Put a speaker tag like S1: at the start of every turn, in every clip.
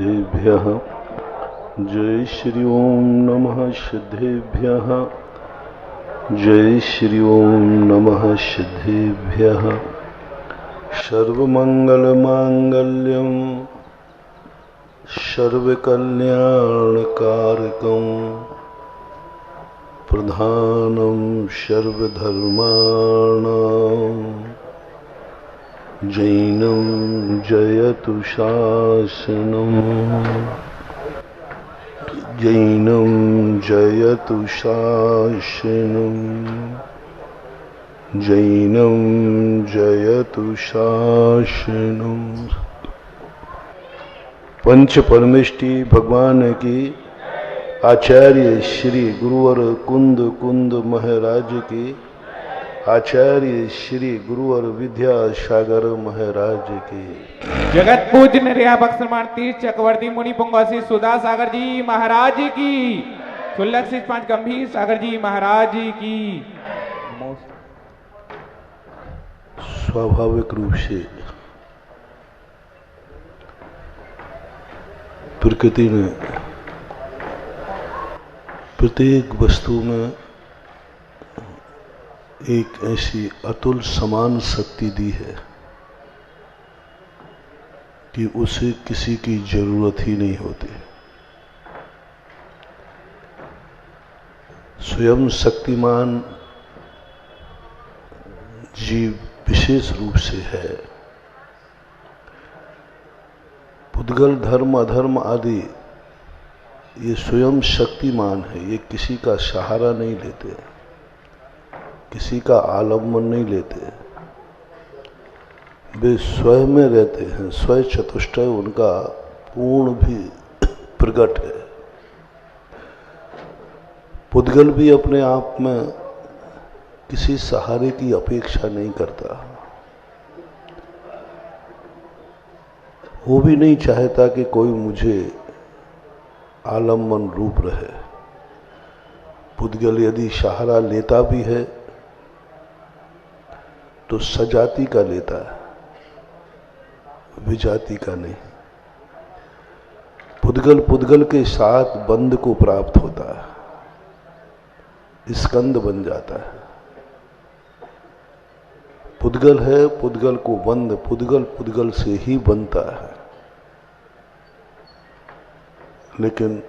S1: सिद्धेभ्यः। जय श्री ओम नमः सिद्धेभ्यः। जय श्री ओम नमः सिद्धेभ्यः। सर्वमंगलमांगल्यं सर्वकल्याणकारकं प्रधानं सर्वधर्माणां जैनं जयतु शासनम्। जैनं जयतु शासनम्। जैनं जयतु शासनम्। पंच परमेष्टि भगवान की, आचार्य श्री गुरुवर कुंद कुंद महाराज की, आचार्य श्री गुरुवर विद्यासागर महाराज की,
S2: जगत पूज्य निर्यापक श्रीमान तीर्थ चक्रवर्ती मुनि पुंगवासी सुधा सागर जी महाराज की, सुल्लख सिद्ध पांच गंभीर सागर जी महाराज की।
S1: स्वाभाविक रूप से प्रकृति ने प्रत्येक वस्तु में एक ऐसी अतुल समान शक्ति दी है कि उसे किसी की जरूरत ही नहीं होती। स्वयं शक्तिमान जीव विशेष रूप से है। पुद्गल धर्म अधर्म आदि ये स्वयं शक्तिमान है। ये किसी का सहारा नहीं लेते, किसी का आलम्बन नहीं लेते। वे स्वयं में रहते हैं। स्वयं चतुष्टय उनका पूर्ण भी प्रकट है। पुद्गल भी अपने आप में किसी सहारे की अपेक्षा नहीं करता। वो भी नहीं चाहता कि कोई मुझे आलम्बन रूप रहे। पुद्गल यदि सहारा लेता भी है तो सजाति का लेता है, विजाति का नहीं। पुद्गल पुद्गल के साथ बंध को प्राप्त होता है, स्कंद बन जाता है। पुद्गल है, पुद्गल को बंध, पुद्गल पुद्गल से ही बनता है। लेकिन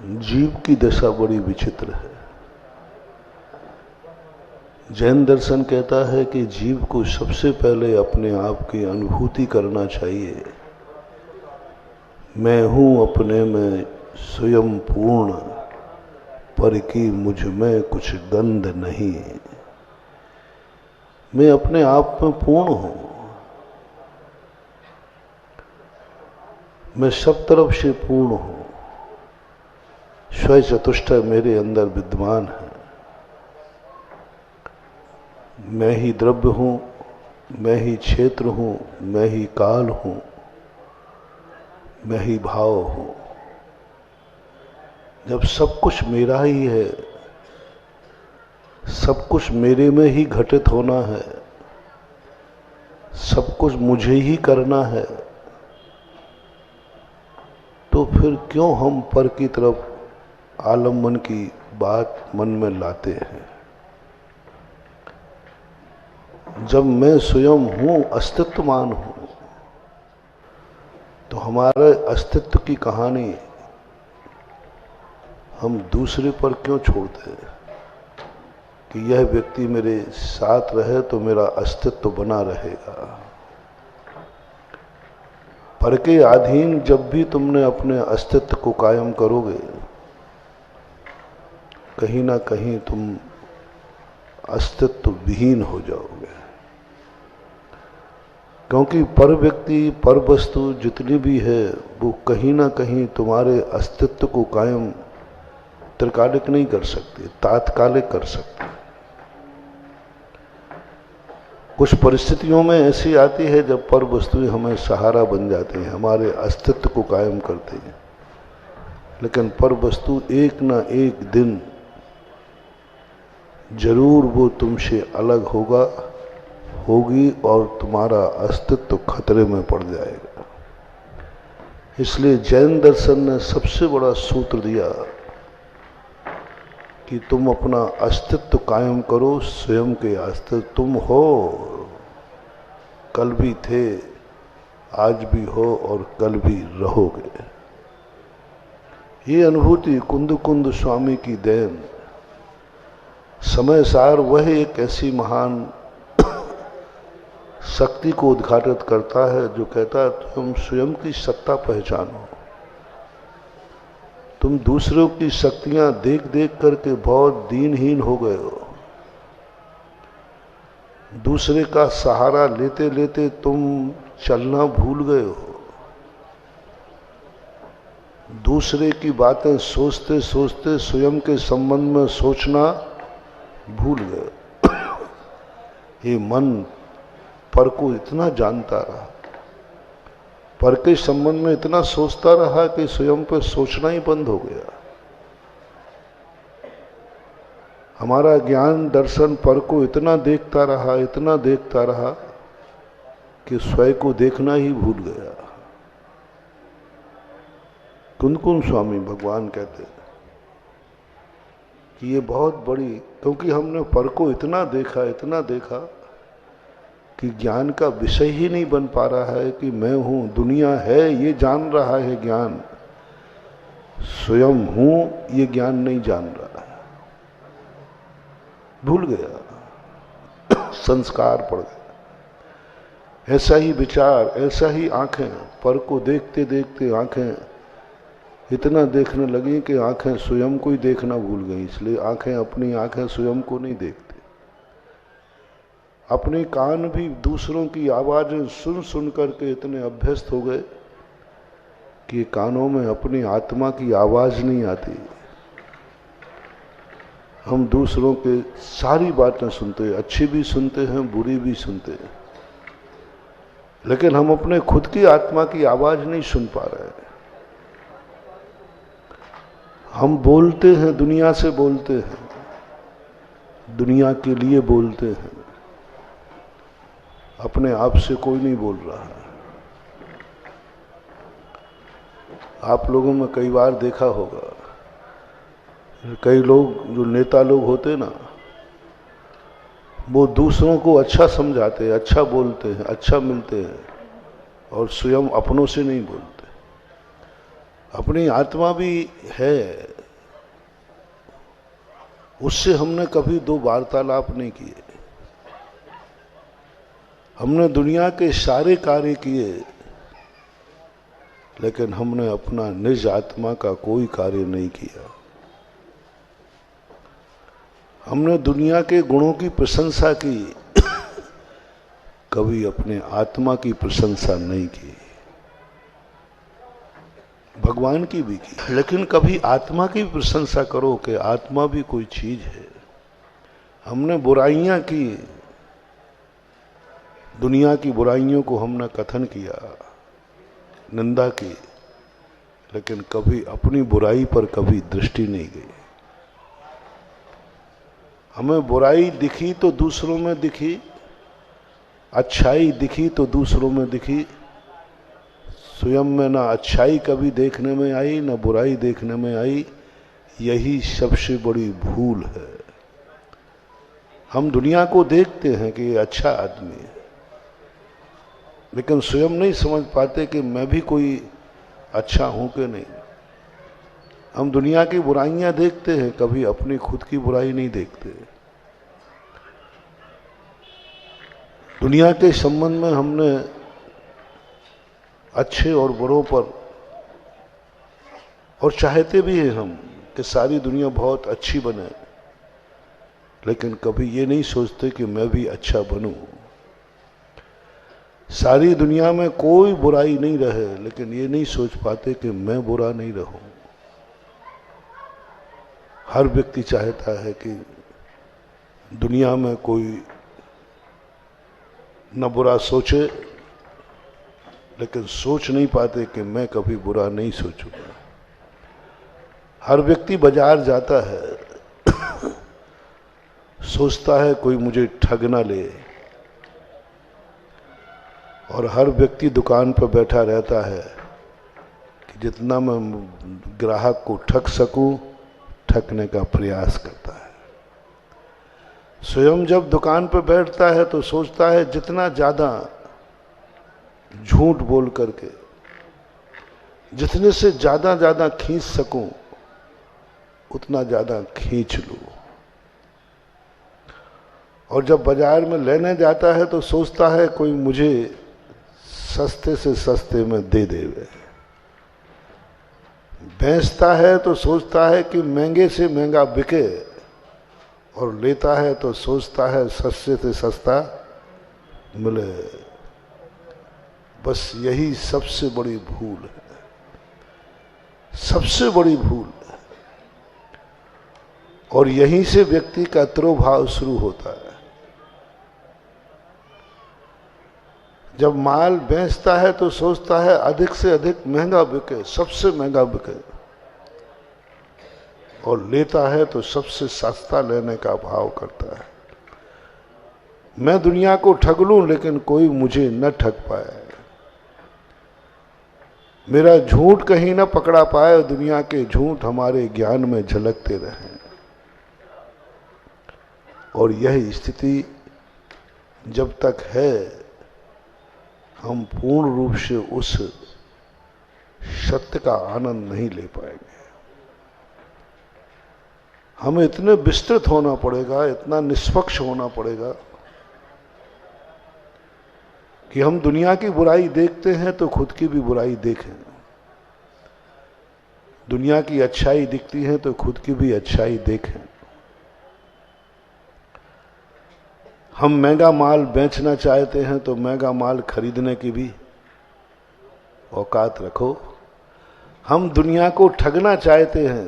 S1: जीव की दशा बड़ी विचित्र है। जैन दर्शन कहता है कि जीव को सबसे पहले अपने आप की अनुभूति करना चाहिए। मैं हूं अपने में स्वयं पूर्ण, पर की मुझ में कुछ गंध नहीं। मैं अपने आप में पूर्ण हूं। मैं सब तरफ से पूर्ण हूं। स्वयं चतुष्टय मेरे अंदर विद्यमान है। मैं ही द्रव्य हूं, मैं ही क्षेत्र हूं, मैं ही काल हूं, मैं ही भाव हूं। जब सब कुछ मेरा ही है, सब कुछ मेरे में ही घटित होना है, सब कुछ मुझे ही करना है, तो फिर क्यों हम पर की तरफ आलम्बन की बात मन में लाते हैं। जब मैं स्वयं हूं, अस्तित्वमान हूं, तो हमारे अस्तित्व की कहानी हम दूसरे पर क्यों छोड़ते हैं कि यह व्यक्ति मेरे साथ रहे तो मेरा अस्तित्व बना रहेगा। पर के अधीन जब भी तुमने अपने अस्तित्व को कायम करोगे, कहीं ना कहीं तुम अस्तित्व विहीन हो जाओगे। क्योंकि पर व्यक्ति, पर वस्तु जितनी भी है वो कहीं ना कहीं तुम्हारे अस्तित्व को कायम त्रिकालिक नहीं कर सकती, तात्कालिक कर सकती। कुछ परिस्थितियों में ऐसी आती है जब पर वस्तुएं हमें सहारा बन जाती हैं, हमारे अस्तित्व को कायम करती हैं। लेकिन पर वस्तु एक ना एक दिन जरूर वो तुमसे अलग होगी और तुम्हारा अस्तित्व खतरे में पड़ जाएगा। इसलिए जैन दर्शन ने सबसे बड़ा सूत्र दिया कि तुम अपना अस्तित्व कायम करो, स्वयं के अस्तित्व तुम हो, कल भी थे, आज भी हो और कल भी रहोगे। ये अनुभूति कुंद कुंद स्वामी की देन, समय सार वह एक ऐसी महान शक्ति को उद्घाटित करता है जो कहता है तुम स्वयं की सत्ता पहचानो। तुम दूसरों की शक्तियां देख देख करके बहुत दीनहीन हो गए हो। दूसरे का सहारा लेते लेते तुम चलना भूल गए हो। दूसरे की बातें सोचते सोचते स्वयं के संबंध में सोचना भूल गए। ये मन पर को इतना जानता रहा, पर के संबंध में इतना सोचता रहा कि स्वयं पर सोचना ही बंद हो गया। हमारा ज्ञान दर्शन पर को इतना देखता रहा कि स्वयं को देखना ही भूल गया। कुंद कुंद स्वामी भगवान कहते हैं कि ये बहुत बड़ी, क्योंकि हमने पर को इतना देखा कि ज्ञान का विषय ही नहीं बन पा रहा है कि मैं हूं, दुनिया है ये जान रहा है ज्ञान, स्वयं हूं ये ज्ञान नहीं जान रहा है, भूल गया, संस्कार पड़ गए। ऐसा ही विचार, ऐसा ही आंखें, पर को देखते देखते आंखें इतना देखने लगी कि आंखें स्वयं को ही देखना भूल गई। इसलिए अपनी आंखें स्वयं को नहीं देखती। अपने कान भी दूसरों की आवाजें सुन सुन करके इतने अभ्यस्त हो गए कि कानों में अपनी आत्मा की आवाज नहीं आती। हम दूसरों के सारी बातें सुनते हैं, अच्छी भी सुनते हैं, बुरी भी सुनते हैं, लेकिन हम अपने खुद की आत्मा की आवाज नहीं सुन पा रहे हैं। हम बोलते हैं, दुनिया से बोलते हैं, दुनिया के लिए बोलते हैं, अपने आप से कोई नहीं बोल रहा है। आप लोगों में कई बार देखा होगा, कई लोग जो नेता लोग होते ना, वो दूसरों को अच्छा समझाते हैं, अच्छा बोलते हैं, अच्छा मिलते हैं, और स्वयं अपनों से नहीं बोलते। अपनी आत्मा भी है, उससे हमने कभी दो वार्तालाप नहीं किए। हमने दुनिया के सारे कार्य किए, लेकिन हमने अपना निज आत्मा का कोई कार्य नहीं किया। हमने दुनिया के गुणों की प्रशंसा की, कभी अपने आत्मा की प्रशंसा नहीं की। भगवान की भी की, लेकिन कभी आत्मा की प्रशंसा करो कि आत्मा भी कोई चीज है। हमने बुराइयां की, दुनिया की बुराइयों को हमने कथन किया, निंदा की, लेकिन कभी अपनी बुराई पर कभी दृष्टि नहीं गई। हमें बुराई दिखी तो दूसरों में दिखी, अच्छाई दिखी तो दूसरों में दिखी, स्वयं में ना अच्छाई कभी देखने में आई, ना बुराई देखने में आई। यही सबसे बड़ी भूल है। हम दुनिया को देखते हैं कि ये अच्छा आदमी है, लेकिन स्वयं नहीं समझ पाते कि मैं भी कोई अच्छा हूं कि नहीं। हम दुनिया की बुराइयां देखते हैं, कभी अपनी खुद की बुराई नहीं देखते। दुनिया के संबंध में हमने अच्छे और बुरों पर, और चाहते भी हैं हम कि सारी दुनिया बहुत अच्छी बने, लेकिन कभी ये नहीं सोचते कि मैं भी अच्छा बनूं। सारी दुनिया में कोई बुराई नहीं रहे, लेकिन ये नहीं सोच पाते कि मैं बुरा नहीं रहूं। हर व्यक्ति चाहता है कि दुनिया में कोई न बुरा सोचे, लेकिन सोच नहीं पाते कि मैं कभी बुरा नहीं सोचूंगा। हर व्यक्ति बाजार जाता है, सोचता है कोई मुझे ठग ना ले, और हर व्यक्ति दुकान पर बैठा रहता है जितना मैं ग्राहक को ठग सकूं, ठगने का प्रयास करता है। स्वयं जब दुकान पर बैठता है तो सोचता है जितना ज्यादा झूठ बोल करके, जितने से ज्यादा खींच सकूं उतना ज्यादा खींच लूं। और जब बाजार में लेने जाता है तो सोचता है कोई मुझे सस्ते से सस्ते में दे देवे। बेचता है तो सोचता है कि महंगे से महंगा बिके, और लेता है तो सोचता है सस्ते से सस्ता मिले। बस यही सबसे बड़ी भूल है, सबसे बड़ी भूल है। और यहीं से व्यक्ति का तिरोभाव शुरू होता है। जब माल बेचता है तो सोचता है अधिक से अधिक महंगा बिके, सबसे महंगा बिके, और लेता है तो सबसे सस्ता लेने का भाव करता है। मैं दुनिया को ठग लूं लेकिन कोई मुझे न ठग पाए, मेरा झूठ कहीं न पकड़ा पाए, दुनिया के झूठ हमारे ज्ञान में झलकते रहें। और यह स्थिति जब तक है, हम पूर्ण रूप से उस सत्य का आनंद नहीं ले पाएंगे। हमें इतने विस्तृत होना पड़ेगा, इतना निष्पक्ष होना पड़ेगा कि हम दुनिया की बुराई देखते हैं तो खुद की भी बुराई देखें, दुनिया की अच्छाई दिखती है तो खुद की भी अच्छाई देखें। हम महंगा माल बेचना चाहते हैं तो महंगा माल खरीदने की भी औकात रखो। हम दुनिया को ठगना चाहते हैं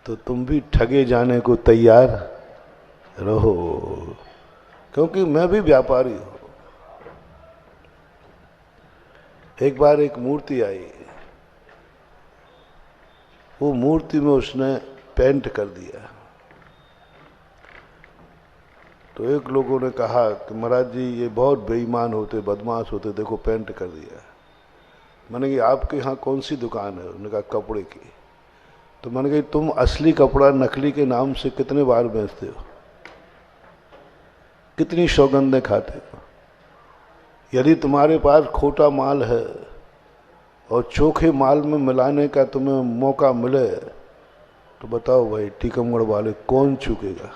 S1: तो तुम भी ठगे जाने को तैयार रहो, क्योंकि मैं भी व्यापारी हूं। एक बार एक मूर्ति आई, वो मूर्ति में उसने पेंट कर दिया। तो एक लोगों ने कहा कि महाराज जी ये बहुत बेईमान होते, बदमाश होते, देखो पेंट कर दिया। मैंने कहा आपके यहाँ कौन सी दुकान है? उन्होंने कहा कपड़े की। तो मैंने कहा तुम असली कपड़ा नकली के नाम से कितने बार बेचते हो, कितनी सौगंधें खाते हो? यदि तुम्हारे पास खोटा माल है और चोखे माल में मिलाने का तुम्हें मौका मिले तो बताओ भाई टीकमगढ़ वाले कौन चूकेगा?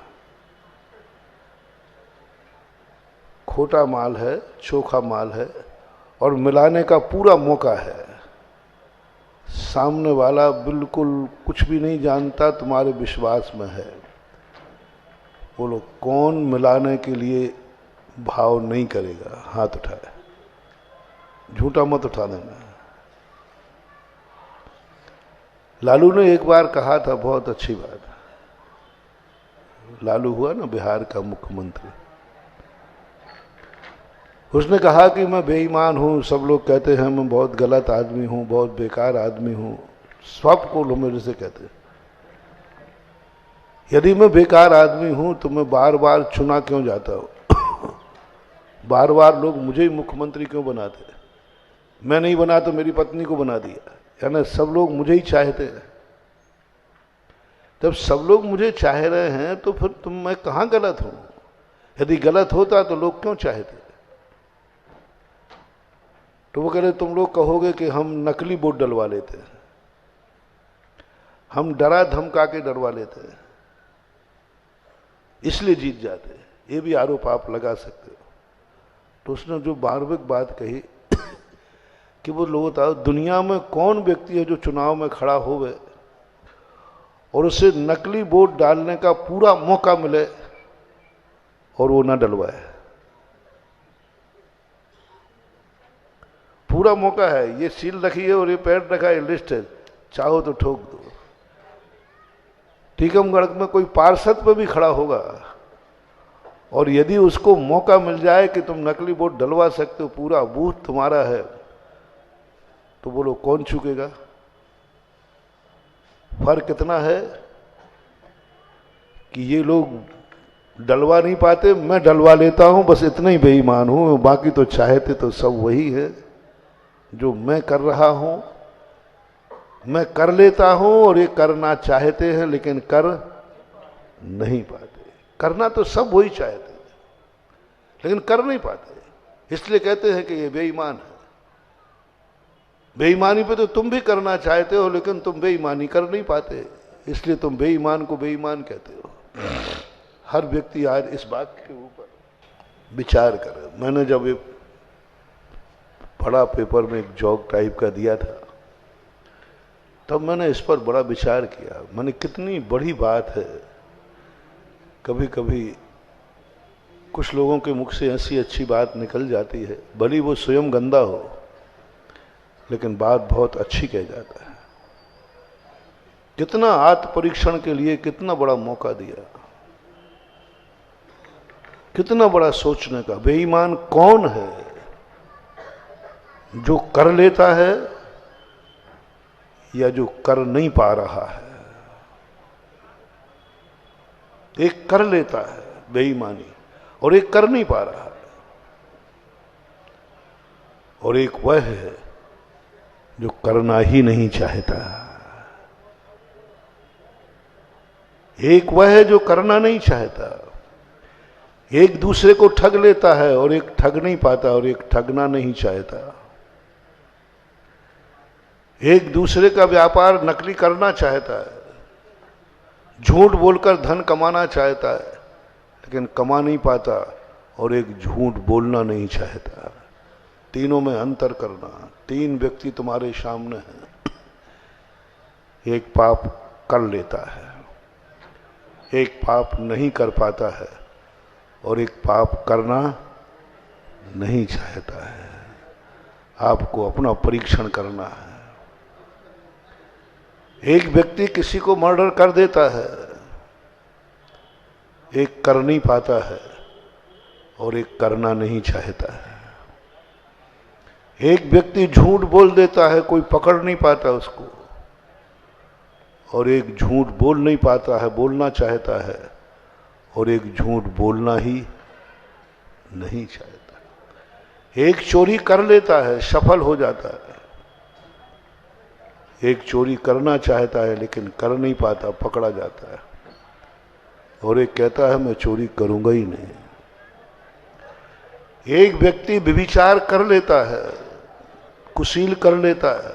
S1: खोटा माल है, चोखा माल है और मिलाने का पूरा मौका है, सामने वाला बिल्कुल कुछ भी नहीं जानता, तुम्हारे विश्वास में है, बोलो कौन मिलाने के लिए भाव नहीं करेगा? हाथ उठाए, झूठा मत उठा देना। लालू ने एक बार कहा था, बहुत अच्छी बात, लालू हुआ ना बिहार का मुख्यमंत्री, उसने कहा कि मैं बेईमान हूं, सब लोग कहते हैं मैं बहुत गलत आदमी हूं, बहुत बेकार आदमी हूं, सबको लोग मेरे से कहते हैं। यदि मैं बेकार आदमी हूं तो मैं बार बार चुना क्यों जाता हूं? बार बार लोग मुझे ही मुख्यमंत्री क्यों बनाते? मैं नहीं बना तो मेरी पत्नी को बना दिया, यानी सब लोग मुझे ही चाहते हैं। जब सब लोग मुझे चाह रहे हैं तो फिर मैं कहां गलत हूं? यदि गलत होता तो लोग क्यों चाहते? तो वो कह रहे तुम लोग कहोगे कि हम नकली वोट डलवा लेते हैं, हम डरा धमका के डरवा लेते हैं, इसलिए जीत जाते हैं, ये भी आरोप आप लगा सकते हो। तो उसने जो मार्मिक बात कही कि वो लोग बताओ दुनिया में कौन व्यक्ति है जो चुनाव में खड़ा होवे और उसे नकली वोट डालने का पूरा मौका मिले और वो ना डलवाए? पूरा मौका है, ये सील रखी है और ये पैड रखा है, लिस्ट है, चाहो तो ठोक दो। टीकमगढ़ में कोई पार्षद पे भी खड़ा होगा और यदि उसको मौका मिल जाए कि तुम नकली वोट डलवा सकते हो, पूरा बूथ तुम्हारा है, तो बोलो कौन चूकेगा? फर्क कितना है कि ये लोग डलवा नहीं पाते, मैं डलवा लेता हूं, बस इतना ही बेईमान हूं, बाकी तो चाहते तो सब वही है जो मैं कर रहा हूं, मैं कर लेता हूं और ये करना चाहते हैं लेकिन कर नहीं पाते। करना तो सब वही चाहते हैं लेकिन कर नहीं पाते, इसलिए कहते हैं कि ये बेईमान है। बेईमानी पे तो तुम भी करना चाहते हो लेकिन तुम बेईमानी कर नहीं पाते, इसलिए तुम बेईमान को बेईमान कहते हो। हर व्यक्ति आज इस बात के ऊपर विचार करे। मैंने जब ये बड़ा पेपर में एक जॉग टाइप का दिया था तब मैंने इस पर बड़ा विचार किया। मैंने कितनी बड़ी बात है, कभी कभी कुछ लोगों के मुख से ऐसी अच्छी बात निकल जाती है, भली वो स्वयं गंदा हो लेकिन बात बहुत अच्छी कह जाता है। कितना आत्म परीक्षण के लिए कितना बड़ा मौका दिया, कितना बड़ा सोचने का। बेईमान कौन है? जो कर लेता है या जो कर नहीं पा रहा है। एक कर लेता है बेईमानी और एक कर नहीं पा रहा है, और एक वह है जो करना ही नहीं चाहता। एक वह है जो करना नहीं चाहता। एक दूसरे को ठग लेता है और एक ठग नहीं पाता और एक ठगना नहीं चाहता। एक दूसरे का व्यापार नकली करना चाहता है, झूठ बोलकर धन कमाना चाहता है लेकिन कमा नहीं पाता, और एक झूठ बोलना नहीं चाहता। तीनों में अंतर करना। तीन व्यक्ति तुम्हारे सामने हैं, एक पाप कर लेता है, एक पाप नहीं कर पाता है और एक पाप करना नहीं चाहता है। आपको अपना परीक्षण करना है। एक व्यक्ति किसी को मर्डर कर देता है, एक कर नहीं पाता है और एक करना नहीं चाहता है। एक व्यक्ति झूठ बोल देता है, कोई पकड़ नहीं पाता उसको, और एक झूठ बोल नहीं पाता है, बोलना चाहता है, और एक झूठ बोलना ही नहीं चाहता। एक चोरी कर लेता है, सफल हो जाता है, एक चोरी करना चाहता है लेकिन कर नहीं पाता, पकड़ा जाता है, और एक कहता है मैं चोरी करूंगा ही नहीं। एक व्यक्ति व्यभिचार कर लेता है, कुशील कर लेता है,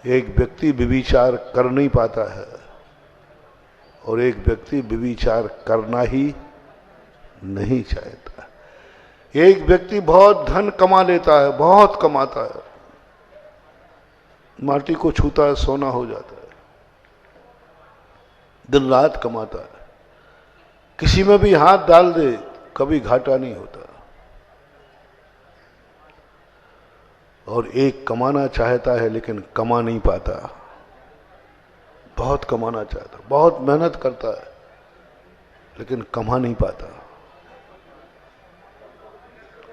S1: एक व्यक्ति व्यभिचार कर नहीं पाता है और एक व्यक्ति व्यभिचार करना ही नहीं चाहता। एक व्यक्ति बहुत धन कमा लेता है, बहुत कमाता है, माटी को छूता है सोना हो जाता है, दिन रात कमाता है, किसी में भी हाथ डाल दे कभी घाटा नहीं होता। और एक कमाना चाहता है लेकिन कमा नहीं पाता, बहुत कमाना चाहता, बहुत मेहनत करता है लेकिन कमा नहीं पाता,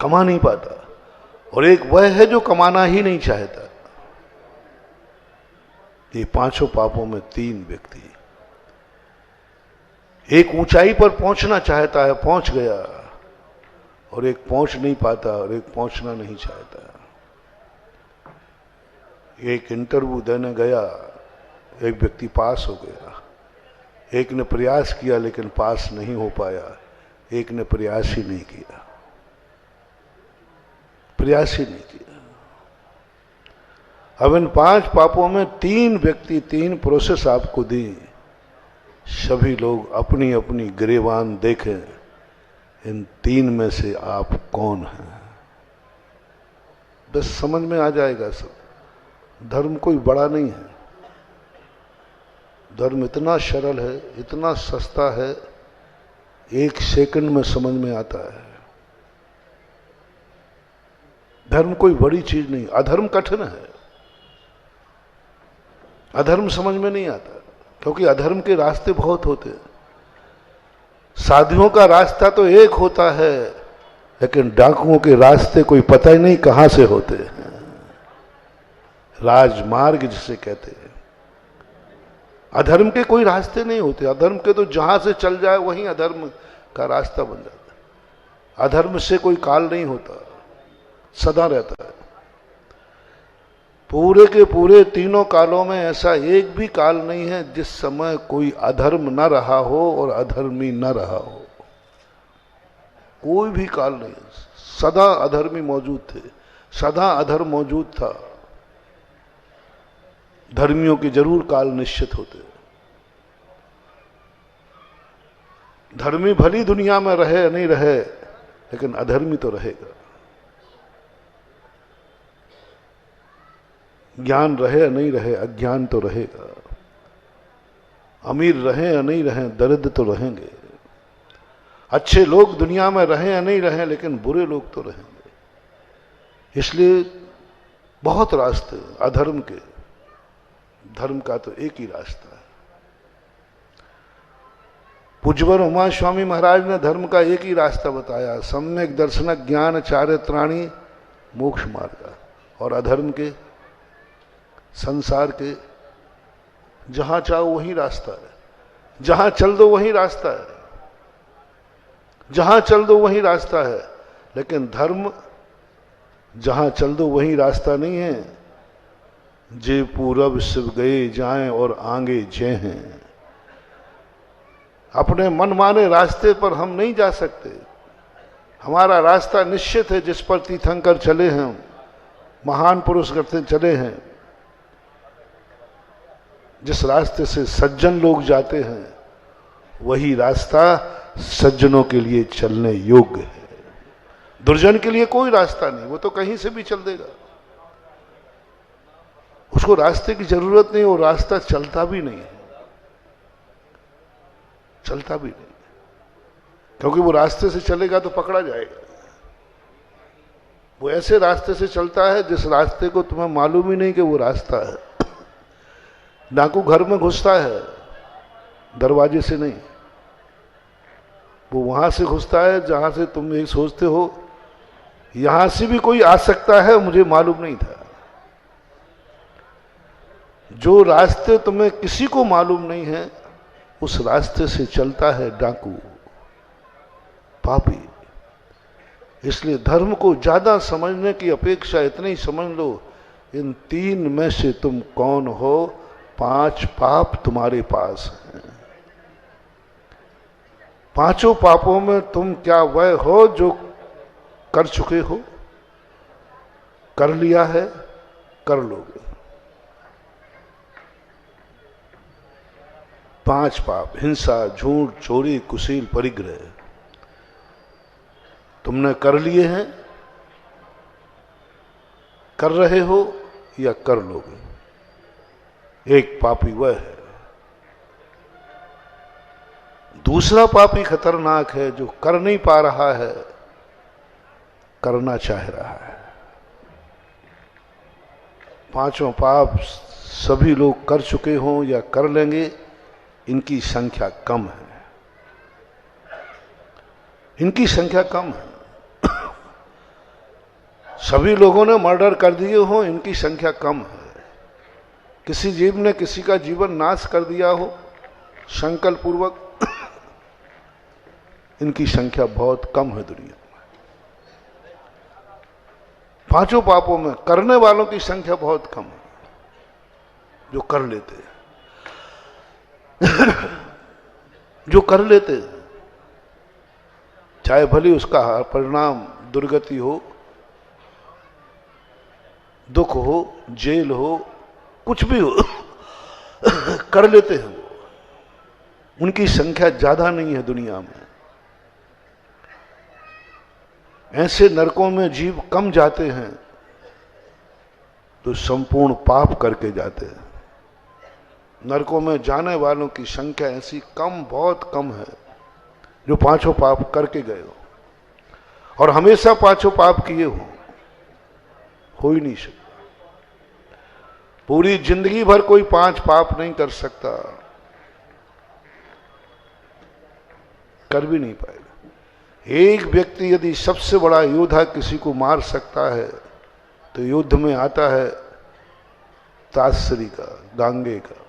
S1: कमा नहीं पाता। और एक वह है जो कमाना ही नहीं चाहता। ये पांचों पापों में तीन व्यक्ति, एक ऊंचाई पर पहुंचना चाहता है, पहुंच गया, और एक पहुंच नहीं पाता और एक पहुंचना नहीं चाहता। एक इंटरव्यू देने गया, एक व्यक्ति पास हो गया, एक ने प्रयास किया लेकिन पास नहीं हो पाया, एक ने प्रयास ही नहीं किया, प्रयास ही नहीं किया। अब इन पांच पापों में तीन व्यक्ति, तीन प्रोसेस आपको दी। सभी लोग अपनी अपनी गिरेबान देखें, इन तीन में से आप कौन हैं, बस समझ में आ जाएगा सब। धर्म कोई बड़ा नहीं है, धर्म इतना सरल है, इतना सस्ता है, एक सेकंड में समझ में आता है। धर्म कोई बड़ी चीज नहीं। अधर्म कठिन है, अधर्म समझ में नहीं आता क्योंकि अधर्म के रास्ते बहुत होते हैं। साधुओं का रास्ता तो एक होता है लेकिन डाकुओं के रास्ते कोई पता ही नहीं कहां से होते हैं। राजमार्ग जिसे कहते हैं। अधर्म के कोई रास्ते नहीं होते। अधर्म के तो जहां से चल जाए वहीं अधर्म का रास्ता बन जाता है। अधर्म से कोई काल नहीं होता, सदा रहता है। पूरे के पूरे तीनों कालों में ऐसा एक भी काल नहीं है जिस समय कोई अधर्म न रहा हो और अधर्मी न रहा हो। कोई भी काल नहीं, सदा अधर्मी मौजूद थे, सदा अधर्म मौजूद था। धर्मियों के जरूर काल निश्चित होते। धर्मी भली दुनिया में रहे नहीं रहे, लेकिन अधर्मी तो रहेगा। ज्ञान रहे या नहीं रहे, अज्ञान तो रहेगा। अमीर रहे या नहीं रहे, दरिद्र तो रहेंगे। अच्छे लोग दुनिया में रहे या नहीं रहे, लेकिन बुरे लोग तो रहेंगे। इसलिए बहुत रास्ते अधर्म के, धर्म का तो एक ही रास्ता है। पूज्यवर उमा स्वामी महाराज ने धर्म का एक ही रास्ता बताया, सम्यक दर्शन ज्ञान चारित्राणी मोक्ष मार्ग। और अधर्म के, संसार के, जहां चाहो वही रास्ता है, जहां चल दो वही रास्ता है, जहां चल दो वही रास्ता है। लेकिन धर्म जहां चल दो वही रास्ता नहीं है। जे पूरब शिव गए जाएं और आगे जे हैं। अपने मनमाने रास्ते पर हम नहीं जा सकते। हमारा रास्ता निश्चित है, जिस पर तीर्थंकर चले हैं, महान पुरुष करते चले हैं, जिस रास्ते से सज्जन लोग जाते हैं, वही रास्ता सज्जनों के लिए चलने योग्य है। दुर्जन के लिए कोई रास्ता नहीं, वो तो कहीं से भी चल देगा। उसको रास्ते की जरूरत नहीं, वो रास्ता चलता भी नहीं है, चलता भी नहीं, क्योंकि वो रास्ते से चलेगा तो पकड़ा जाएगा। वो ऐसे रास्ते से चलता है जिस रास्ते को तुम्हें मालूम ही नहीं कि वो रास्ता है। डाकू घर में घुसता है, दरवाजे से नहीं, वो वहां से घुसता है जहां से तुम ये सोचते हो यहां से भी कोई आ सकता है, मुझे मालूम नहीं था। जो रास्ते तुम्हें किसी को मालूम नहीं है, उस रास्ते से चलता है डाकू, पापी। इसलिए धर्म को ज्यादा समझने की अपेक्षा इतनी समझ लो, इन तीन में से तुम कौन हो। 5 पाप तुम्हारे पास हैं। पांचों पापों में तुम क्या वह हो जो कर चुके हो, कर लिया है, कर लोगे। 5 पाप, हिंसा, झूठ, चोरी, कुशील, परिग्रह, तुमने कर लिए हैं, कर रहे हो या कर लोगे। एक पापी वह है। दूसरा पापी खतरनाक है जो कर नहीं पा रहा है, करना चाह रहा है। 5 पाप सभी लोग कर चुके हों या कर लेंगे, इनकी संख्या कम है, इनकी संख्या कम है। सभी लोगों ने मर्डर कर दिए हों, इनकी संख्या कम है। किसी जीव ने किसी का जीवन नाश कर दिया हो संकल्प पूर्वक, इनकी संख्या बहुत कम है दुनिया में। 5 पापों में करने वालों की संख्या बहुत कम है, जो कर लेते हैं। जो कर लेते हैं, चाहे भली उसका परिणाम दुर्गति हो, दुख हो, जेल हो, कुछ भी हो, कर लेते हैं वो। उनकी संख्या ज्यादा नहीं है दुनिया में। ऐसे नरकों में जीव कम जाते हैं तो संपूर्ण पाप करके जाते हैं। नरकों में जाने वालों की संख्या ऐसी कम, बहुत कम है, जो 5 पाप करके गए हो और हमेशा 5 पाप किए हो ही नहीं सकता। पूरी जिंदगी भर कोई 5 पाप नहीं कर सकता, कर भी नहीं पाएगा। एक व्यक्ति यदि सबसे बड़ा योद्धा किसी को मार सकता है तो युद्ध में आता है तासरी का, गांगे का,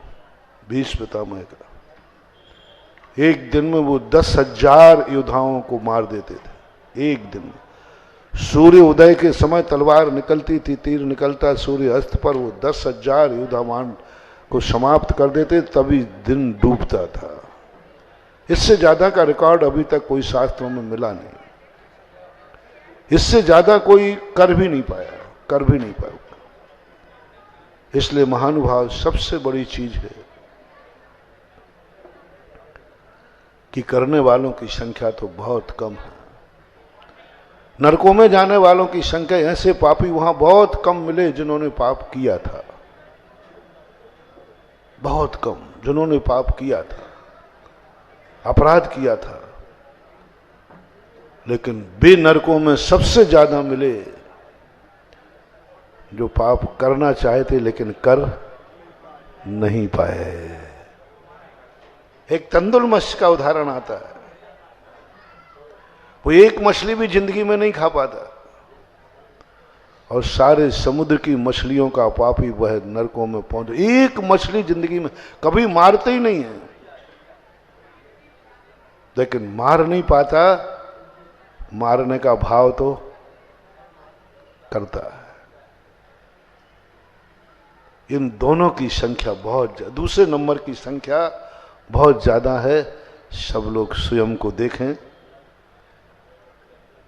S1: भीष्म पितामह का। एक दिन में वो 10,000 योद्धाओं को मार देते थे, एक दिन में। सूर्य उदय के समय तलवार निकलती थी, तीर निकलता सूर्य अस्त पर, वो 10,000 युद्धामान को समाप्त कर देते, तभी दिन डूबता था। इससे ज्यादा का रिकॉर्ड अभी तक कोई शास्त्रों में मिला नहीं, इससे ज्यादा कोई कर भी नहीं पाया। इसलिए महानुभाव, सबसे बड़ी चीज है कि करने वालों की संख्या तो बहुत कम है। नरकों में जाने वालों की संख्या, ऐसे पापी वहां बहुत कम मिले जिन्होंने पाप किया था, बहुत कम जिन्होंने पाप किया था, अपराध किया था। लेकिन बे नरकों में सबसे ज्यादा मिले जो पाप करना चाहते लेकिन कर नहीं पाए। एक तंदुल मत्स्य का उदाहरण आता है। वो एक मछली भी जिंदगी में नहीं खा पाता और सारे समुद्र की मछलियों का पापी वह नरकों में पहुंच, एक मछली जिंदगी में कभी मारते ही नहीं है, लेकिन मार नहीं पाता, मारने का भाव तो करता है। इन दोनों की संख्या बहुत, दूसरे नंबर की संख्या बहुत ज्यादा है। सब लोग स्वयं को देखें,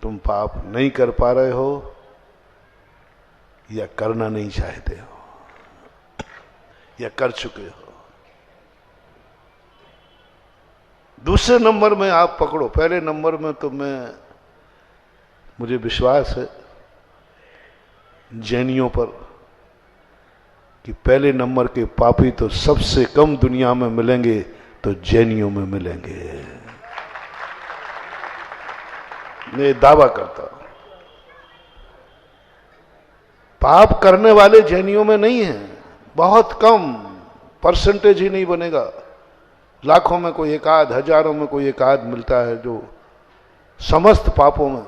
S1: तुम पाप नहीं कर पा रहे हो या करना नहीं चाहते हो या कर चुके हो। दूसरे नंबर में आप पकड़ो, पहले नंबर में तो मुझे विश्वास है जैनियों पर कि पहले नंबर के पापी तो सबसे कम दुनिया में मिलेंगे तो जैनियों में मिलेंगे। मैं दावा करता हूं पाप करने वाले जैनियों में नहीं है, बहुत कम परसेंटेज ही नहीं बनेगा। लाखों में कोई एक आध, हजारों में कोई एक आध मिलता है जो समस्त पापों में।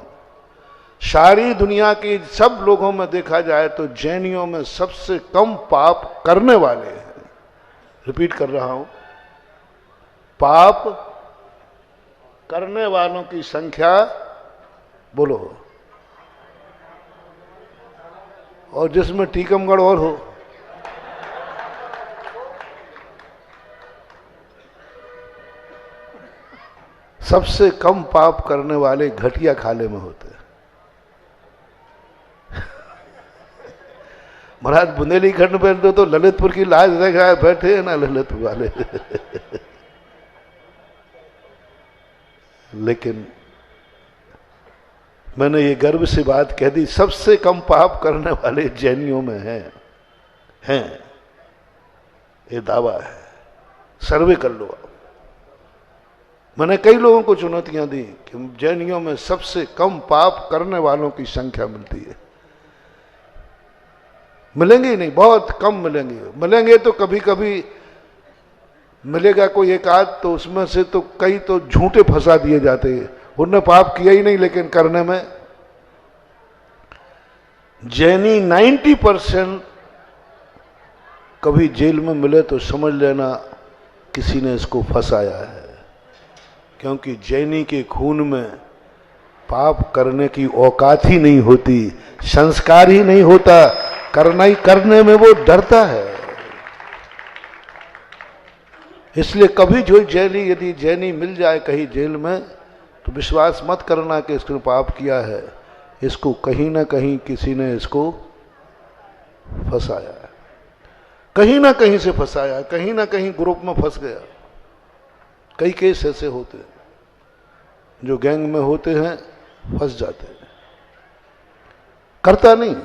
S1: सारी दुनिया की सब लोगों में देखा जाए तो जैनियों में सबसे कम पाप करने वाले हैं। रिपीट कर रहा हूं, पाप करने वालों की संख्या बोलो, और जिसमें टीकमगढ़ और हो, सबसे कम पाप करने वाले घटिया खाले में होते हैं। महाराज बुंदेलीखंड में तो ललितपुर की लाज देखा बैठे हैं ना ललितपुर वाले। लेकिन मैंने ये गर्व से बात कह दी, सबसे कम पाप करने वाले जैनियों में हैं। ये दावा है, सर्वे कर लो आप। मैंने कई लोगों को चुनौतियां दी कि जैनियों में सबसे कम पाप करने वालों की संख्या मिलती है। मिलेंगे ही नहीं, बहुत कम मिलेंगे। मिलेंगे तो कभी कभी मिलेगा कोई एक आध, तो उसमें से तो कई तो झूठे फंसा दिए जाते हैं, उन्होंने पाप किया ही नहीं लेकिन करने में। जैनी 90% कभी जेल में मिले तो समझ लेना किसी ने इसको फंसाया है, क्योंकि जैनी के खून में पाप करने की औकात ही नहीं होती, संस्कार ही नहीं होता, करने में वो डरता है। इसलिए कभी जो यदि जैनी मिल जाए कहीं जेल में तो विश्वास मत करना कि इसने पाप किया है, इसको कहीं ना कहीं किसी ने इसको फंसाया है, कहीं ना कहीं से फंसाया, कहीं ना कहीं ग्रुप में फंस गया। कई केस ऐसे होते हैं जो गैंग में होते हैं, फंस जाते हैं, करता नहीं।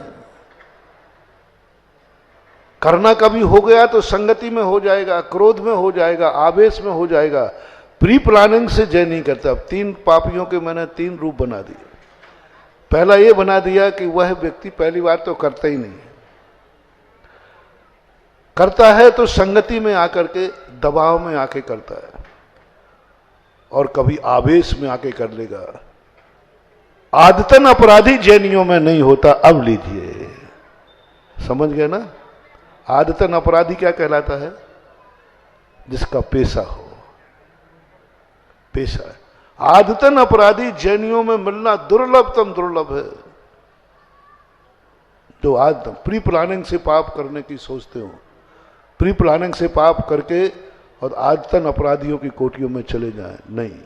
S1: करना कभी हो गया तो संगति में हो जाएगा, क्रोध में हो जाएगा, आवेश में हो जाएगा, प्री प्लानिंग से जय नहीं करता। अब 3 पापियों के मैंने 3 रूप बना दिए। पहला ये बना दिया कि वह व्यक्ति पहली बार तो करता ही नहीं, करता है तो संगति में आकर के, दबाव में आके करता है, और कभी आवेश में आके कर लेगा। आदतन अपराधी जैनियों में नहीं होता। अब लीजिए, समझ गए ना? आदतन अपराधी क्या कहलाता है? जिसका पेशा हो, पेशा है। आदतन अपराधी जैनियों में मिलना दुर्लभतम दुर्लभ है। जो आज प्री प्लानिंग से पाप करने की सोचते हो, प्री प्लानिंग से पाप करके और आदतन अपराधियों की कोठियों में चले जाएं, नहीं।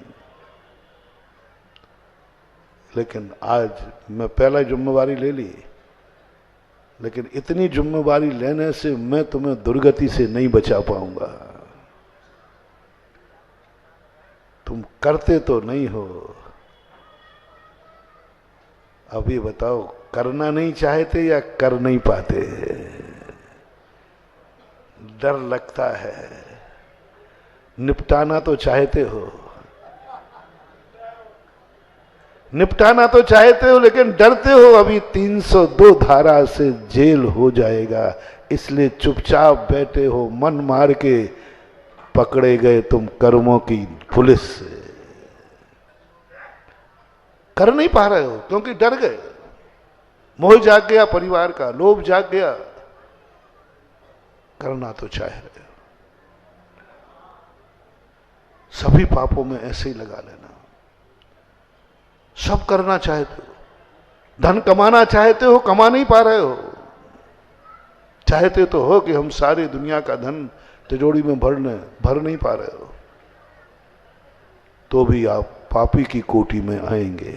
S1: लेकिन आज मैं पहला जिम्मेवारी ले ली, लेकिन इतनी जिम्मेवारी लेने से मैं तुम्हें दुर्गति से नहीं बचा पाऊंगा। तुम करते तो नहीं हो। अभी बताओ, करना नहीं चाहते या कर नहीं पाते? डर लगता है। निपटाना तो चाहते हो, निपटाना तो चाहते हो, लेकिन डरते हो अभी 302 धारा से जेल हो जाएगा, इसलिए चुपचाप बैठे हो। मन मार के पकड़े गए तुम कर्मों की पुलिस से। कर नहीं पा रहे हो क्योंकि डर गए। मोह जाग गया, परिवार का लोभ जाग गया। करना तो चाह रहे हो। सभी पापों में ऐसे ही लगा लेना। सब करना चाहते हो, धन कमाना चाहते हो, कमा नहीं पा रहे हो। चाहते तो हो कि हम सारी दुनिया का धन तिजोरी में भर नहीं पा रहे हो, तो भी आप पापी की कोटि में आएंगे।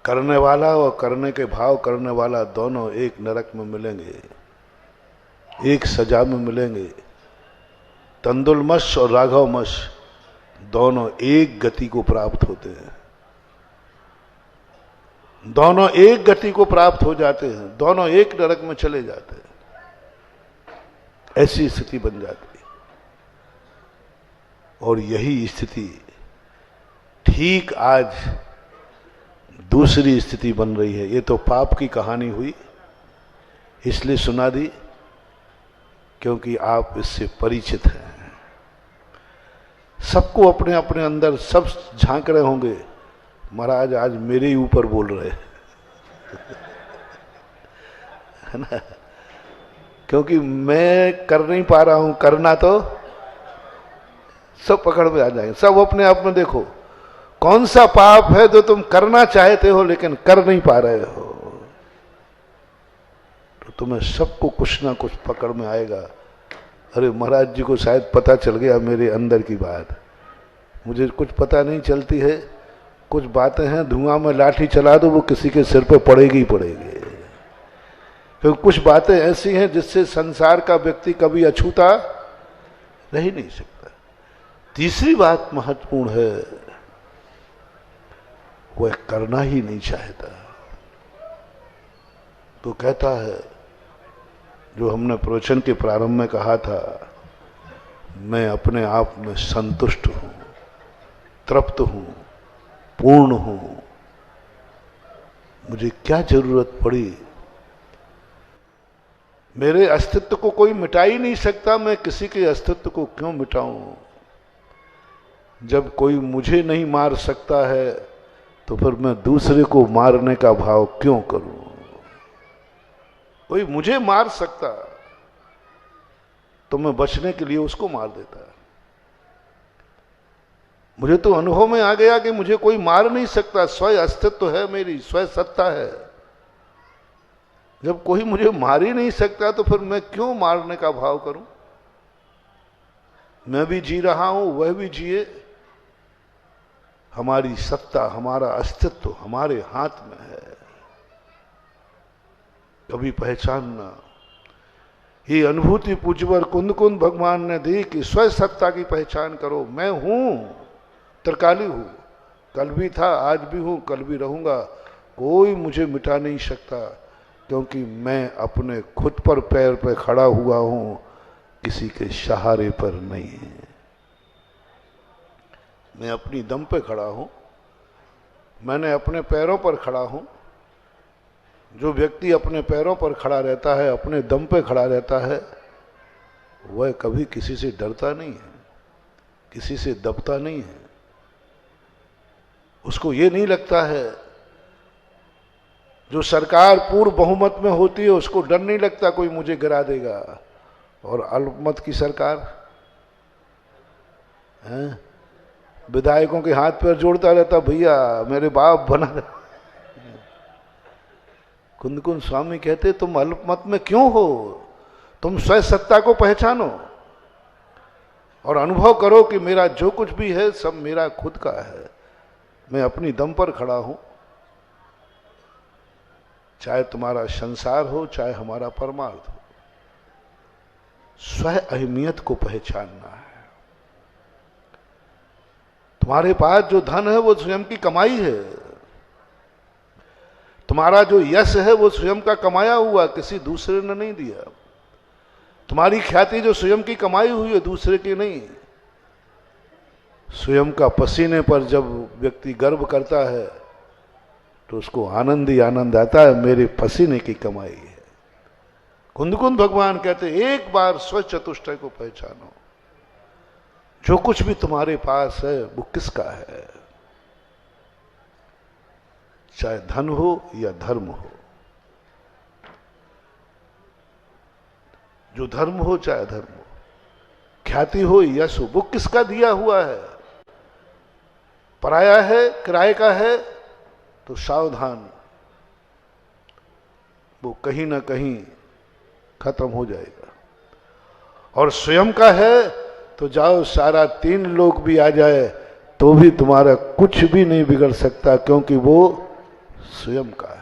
S1: करने वाला और करने के भाव करने वाला दोनों एक नरक में मिलेंगे, एक सजा में मिलेंगे। तंदुलमश और राघवमश दोनों एक गति को प्राप्त होते हैं, दोनों एक गति को प्राप्त हो जाते हैं, दोनों एक नरक में चले जाते हैं। ऐसी स्थिति बन जाती है। और यही स्थिति ठीक आज दूसरी स्थिति बन रही है। ये तो पाप की कहानी हुई, इसलिए सुना दी क्योंकि आप इससे परिचित हैं। सबको अपने अपने अंदर सब झांक रहे होंगे, महाराज आज मेरे ही ऊपर बोल रहे है ना, क्योंकि मैं कर नहीं पा रहा हूं। करना तो सब पकड़ में आ जाएंगे। सब अपने आप में देखो कौन सा पाप है जो तुम करना चाहते हो लेकिन कर नहीं पा रहे हो, तो तुम्हें सबको कुछ ना कुछ पकड़ में आएगा। अरे महाराज जी को शायद पता चल गया मेरे अंदर की बात, मुझे कुछ पता नहीं चलती है। कुछ बातें हैं, धुआं में लाठी चला दो वो किसी के सिर पे पड़ेगी ही पड़ेगी। क्योंकि कुछ बातें ऐसी हैं जिससे संसार का व्यक्ति कभी अछूता रह ही नहीं सकता। तीसरी बात महत्वपूर्ण है, वह करना ही नहीं चाहता। तो कहता है, जो हमने प्रवचन के प्रारंभ में कहा था, मैं अपने आप में संतुष्ट हूं, तृप्त हूं, पूर्ण हूं। मुझे क्या जरूरत पड़ी? मेरे अस्तित्व को कोई मिटा ही नहीं सकता, मैं किसी के अस्तित्व को क्यों मिटाऊं? जब कोई मुझे नहीं मार सकता है तो फिर मैं दूसरे को मारने का भाव क्यों करूं? कोई मुझे मार सकता तो मैं बचने के लिए उसको मार देता। मुझे तो अनुभव में आ गया कि मुझे कोई मार नहीं सकता, स्वयं अस्तित्व है, मेरी स्वयं सत्ता है। जब कोई मुझे मार ही नहीं सकता तो फिर मैं क्यों मारने का भाव करूं? मैं भी जी रहा हूं, वह भी जिए। हमारी सत्ता, हमारा अस्तित्व हमारे हाथ में है। कभी पहचानना। ये अनुभूति पूज्यवर कुंद कुंद भगवान ने दी कि स्वयं सत्ता की पहचान करो। मैं हूं, त्रिकाली हूं, कल भी था, आज भी हूं, कल भी रहूंगा। कोई मुझे मिटा नहीं सकता, क्योंकि मैं अपने खुद पर पैर पे खड़ा हुआ हूं, किसी के सहारे पर नहीं। मैं अपनी दम पे खड़ा हूं, मैंने अपने पैरों पर खड़ा हूं। जो व्यक्ति अपने पैरों पर खड़ा रहता है, अपने दम पे खड़ा रहता है, वह कभी किसी से डरता नहीं है, किसी से दबता नहीं है। उसको ये नहीं लगता है, जो सरकार पूर्ण बहुमत में होती है उसको डर नहीं लगता कोई मुझे गिरा देगा। और अल्पमत की सरकार है, विधायकों के हाथ पैर जोड़ता रहता, भैया मेरे बाप बना रहे। कुंद कुंद स्वामी कहते तुम अल्पमत में क्यों हो, तुम स्वयं सत्ता को पहचानो और अनुभव करो कि मेरा जो कुछ भी है सब मेरा खुद का है, मैं अपनी दम पर खड़ा हूं। चाहे तुम्हारा संसार हो चाहे हमारा परमार्थ हो, स्वयं अहमियत को पहचानना है। तुम्हारे पास जो धन है वो स्वयं की कमाई है, तुम्हारा जो यश है वो स्वयं का कमाया हुआ, किसी दूसरे ने नहीं दिया। तुम्हारी ख्याति जो स्वयं की कमाई हुई है, दूसरे की नहीं। स्वयं का पसीने पर जब व्यक्ति गर्व करता है तो उसको आनंद ही आनंद आता है, मेरे पसीने की कमाई है। कुंद कुंद भगवान कहते एक बार स्व चतुष्टय को पहचानो, जो कुछ भी तुम्हारे पास है वो किसका है, चाहे धन हो या धर्म हो। जो धर्म हो चाहे धर्म हो, ख्याति हो यश हो, वो किसका दिया हुआ है, पराया है, किराए का है, तो सावधान, वो कहीं ना कहीं खत्म हो जाएगा। और स्वयं का है तो जाओ, सारा 3 लोग भी आ जाए तो भी तुम्हारा कुछ भी नहीं बिगड़ सकता, क्योंकि वो स्वयं का है।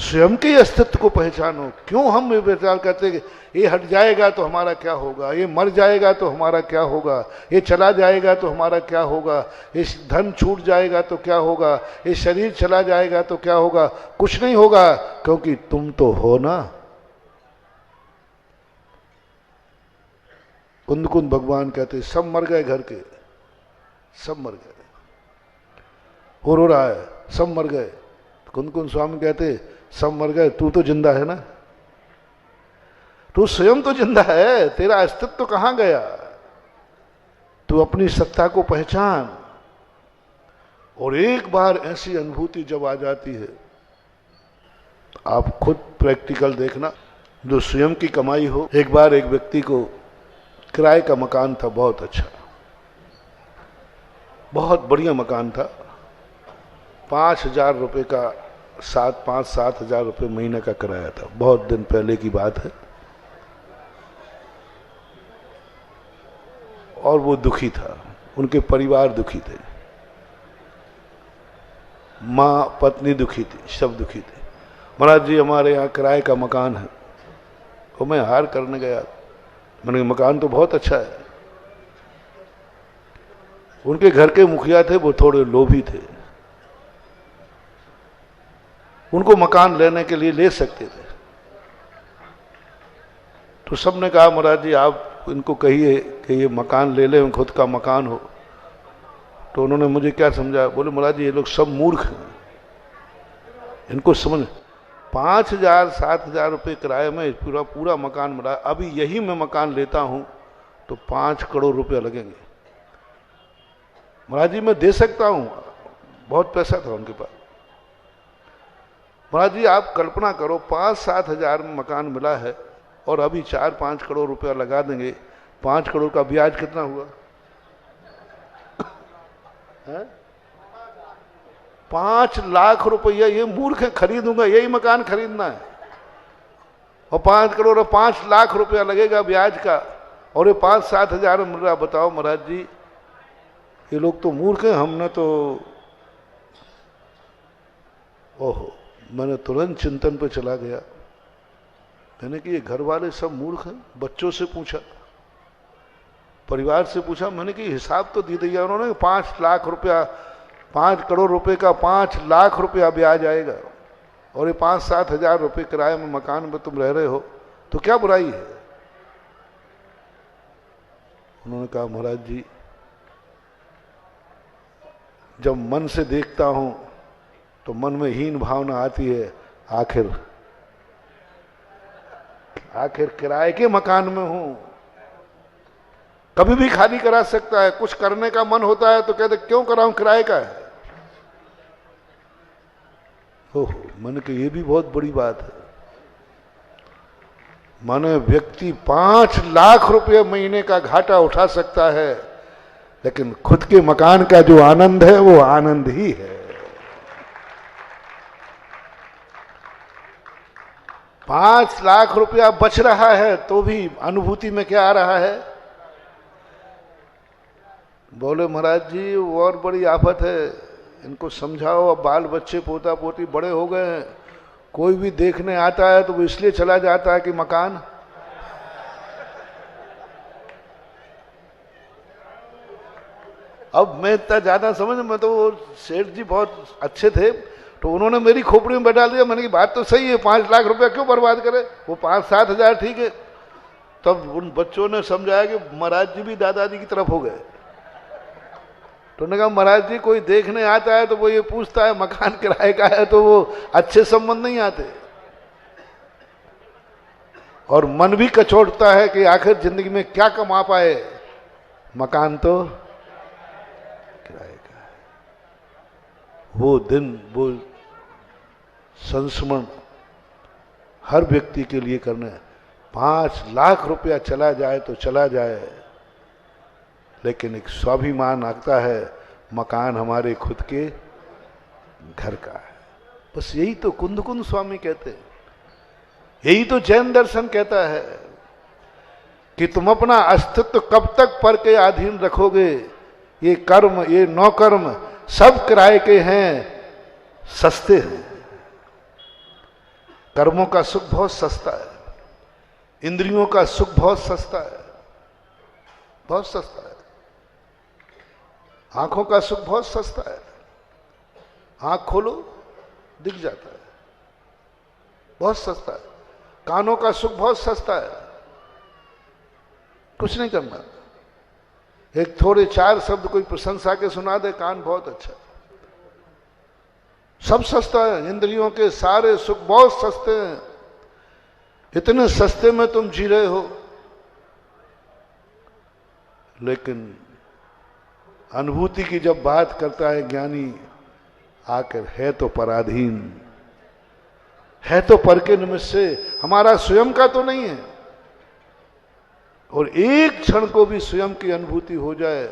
S1: स्वयं के अस्तित्व को पहचानो। क्यों हम विचार करते हैं कि ये हट जाएगा तो हमारा क्या होगा, ये मर जाएगा तो हमारा क्या होगा, ये चला जाएगा तो हमारा क्या होगा, ये धन छूट जाएगा तो क्या होगा, ये शरीर चला जाएगा तो क्या होगा। कुछ नहीं होगा, क्योंकि तुम तो हो ना। कुंद कुंद भगवान कहते सब मर गए, घर के सब मर गए, हो रहा है सब मर गए। कुंद कुंद स्वामी कहते सब मर गए, तू तो जिंदा है ना, तू स्वयं तो जिंदा है, तेरा अस्तित्व तो कहां गया। तू अपनी सत्ता को पहचान। और एक बार ऐसी अनुभूति जब आ जाती है, आप खुद प्रैक्टिकल देखना, जो स्वयं की कमाई हो। एक बार एक व्यक्ति को किराए का मकान था, बहुत अच्छा, बहुत बढ़िया मकान था, 5,000 रुपये का 5-7 हजार रुपये महीने का किराया था। बहुत दिन पहले की बात है। और वो दुखी था, उनके परिवार दुखी थे, माँ पत्नी दुखी थी, सब दुखी थे। महाराज जी हमारे यहाँ किराए का मकान है। तो मैं हार करने गया, मैंने मकान तो बहुत अच्छा है। उनके घर के मुखिया थे, वो थोड़े लोभी थे, उनको मकान लेने के लिए ले सकते थे। तो सबने कहा महाराज जी आप इनको कहिए कि ये मकान ले लें, खुद का मकान हो। तो उन्होंने मुझे क्या समझा, बोले महाराज जी ये लोग सब मूर्ख हैं, इनको समझ 5,000-7,000 रुपये किराए में पूरा मकान मिला। अभी यही मैं मकान लेता हूं तो 5 करोड़ रुपया लगेंगे। महाराज जी मैं दे सकता हूं, बहुत पैसा था उनके पास। महाराज जी आप कल्पना करो, 5-7 हजार में मकान मिला है और अभी 4-5 करोड़ रुपया लगा देंगे, 5 करोड़ का ब्याज कितना हुआ है? 5 लाख रुपया। ये मूर्ख है, खरीदूंगा, यही मकान खरीदना है और 5 करोड़ और 5 लाख रुपया लगेगा ब्याज का, और ये 5-7 हजार में मिल रहा। बताओ महाराज जी ये लोग तो मूर्ख हैं। हमने तो ओहो, मैंने तुरंत चिंतन पे चला गया। मैंने कि ये घर वाले सब मूर्ख हैं। बच्चों से पूछा, परिवार से पूछा, मैंने कि हिसाब तो दे दिया उन्होंने, 5 लाख रुपया, 5 करोड़ रुपए का 5 लाख रुपया ब्याज आएगा और ये 5-7 हजार रुपये किराए में मकान में तुम रह रहे हो, तो क्या बुराई है। उन्होंने कहा महाराज जी जब मन से देखता हूं तो मन में हीन भावना आती है, आखिर किराए के मकान में हूं, कभी भी खाली करा सकता है। कुछ करने का मन होता है तो कहते क्यों कराऊं, किराए का है। ओह, मैंने कहा ये भी बहुत बड़ी बात है। माने व्यक्ति 5 लाख रुपए महीने का घाटा उठा सकता है, लेकिन खुद के मकान का जो आनंद है वो आनंद ही है। 5 लाख रुपया बच रहा है तो भी अनुभूति में क्या आ रहा है? बोले महाराज जी वो और बड़ी आफत है, इनको समझाओ, अब बाल बच्चे पोता पोती बड़े हो गए हैं, कोई भी देखने आता है तो वो इसलिए चला जाता है कि मकान। अब मैं इतना ज्यादा समझ, मैं तो वो सेठ जी बहुत अच्छे थे, तो उन्होंने मेरी खोपड़ी में बैठा दिया। मैंने की बात तो सही है, 5 लाख रुपया क्यों बर्बाद करे, वो 5-7 हजार ठीक है। तब उन बच्चों ने समझाया कि महाराज जी भी दादाजी की तरफ हो गए। तो उन्होंने कहा महाराज जी कोई देखने आता है तो वो ये पूछता है मकान किराए का है, तो वो अच्छे संबंध नहीं आते। और मन भी कचोटता है कि आखिर जिंदगी में क्या कमा पाए, मकान तो किराए का है। वो दिन, वो संस्मरण हर व्यक्ति के लिए करना है। 5 लाख रुपया चला जाए तो चला जाए, लेकिन एक स्वाभिमान आता है, मकान हमारे खुद के घर का है। बस यही तो कुंद स्वामी कहते हैं, यही तो जैन दर्शन कहता है कि तुम अपना अस्तित्व कब तक पर के अधीन रखोगे। ये कर्म, ये नौकर्म सब किराए के हैं, सस्ते हैं। कर्मों का सुख बहुत सस्ता है, इंद्रियों का सुख बहुत सस्ता है, बहुत सस्ता है। आंखों का सुख बहुत सस्ता है, आंख खोलो दिख जाता है, बहुत सस्ता है। कानों का सुख बहुत सस्ता है, कुछ नहीं करना, एक थोड़े 4 शब्द कोई प्रशंसा के सुना दे, कान बहुत अच्छा, सब सस्ता है। इंद्रियों के सारे सुख बहुत सस्ते हैं, इतने सस्ते में तुम जी रहे हो। लेकिन अनुभूति की जब बात करता है ज्ञानी आकर, है तो पराधीन, है तो पर के निमित्त से, हमारा स्वयं का तो नहीं है। और एक क्षण को भी स्वयं की अनुभूति हो जाए,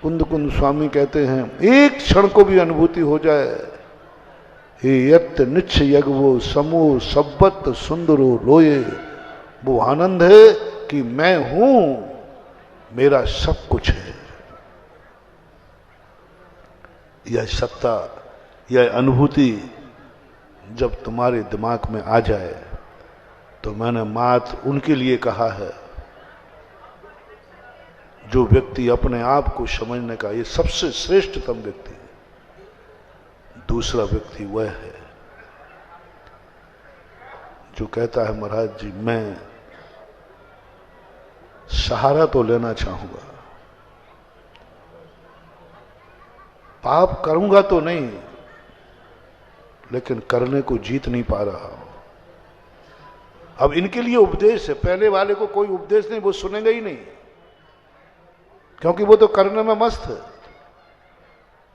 S1: कुंद स्वामी कहते हैं, एक क्षण को भी अनुभूति हो जाए, हे यत्त निच्छ यज्ञो समो सब्बत सुंदरो लोये, वो आनंद है कि मैं हूं, मेरा सब कुछ है। यह सत्ता, यह अनुभूति जब तुम्हारे दिमाग में आ जाए, तो मैंने मात्र उनके लिए कहा है जो व्यक्ति अपने आप को समझने का, ये सबसे श्रेष्ठतम व्यक्ति है। दूसरा व्यक्ति वह है जो कहता है महाराज जी मैं सहारा तो लेना चाहूंगा, पाप करूंगा तो नहीं, लेकिन करने को जीत नहीं पा रहा हूं। अब इनके लिए उपदेश है, पहले वाले को कोई उपदेश नहीं, वो सुनेगा ही नहीं, क्योंकि वो तो करने में मस्त है,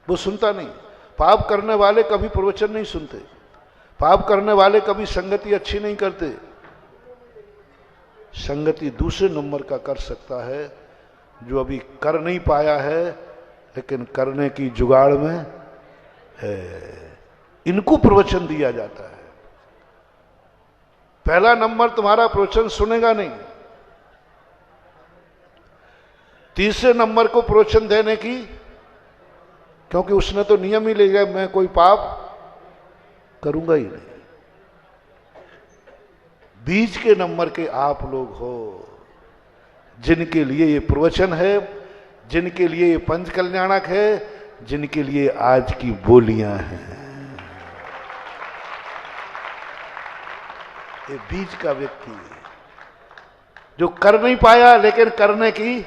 S1: वो सुनता नहीं। पाप करने वाले कभी प्रवचन नहीं सुनते, पाप करने वाले कभी संगति अच्छी नहीं करते। संगति दूसरे नंबर का कर सकता है जो अभी कर नहीं पाया है, लेकिन करने की जुगाड़ में है। इनको प्रवचन दिया जाता है। पहला नंबर तुम्हारा प्रवचन सुनेगा नहीं, तीसरे नंबर को प्रवचन देने की, क्योंकि उसने तो नियम ही ले गया मैं कोई पाप करूंगा ही नहीं। बीच के नंबर के आप लोग हो, जिनके लिए ये प्रवचन है, जिनके लिए ये पंच कल्याणक है, जिनके लिए आज की बोलियां हैं। ये बीच का व्यक्ति है जो कर नहीं पाया, लेकिन करने की,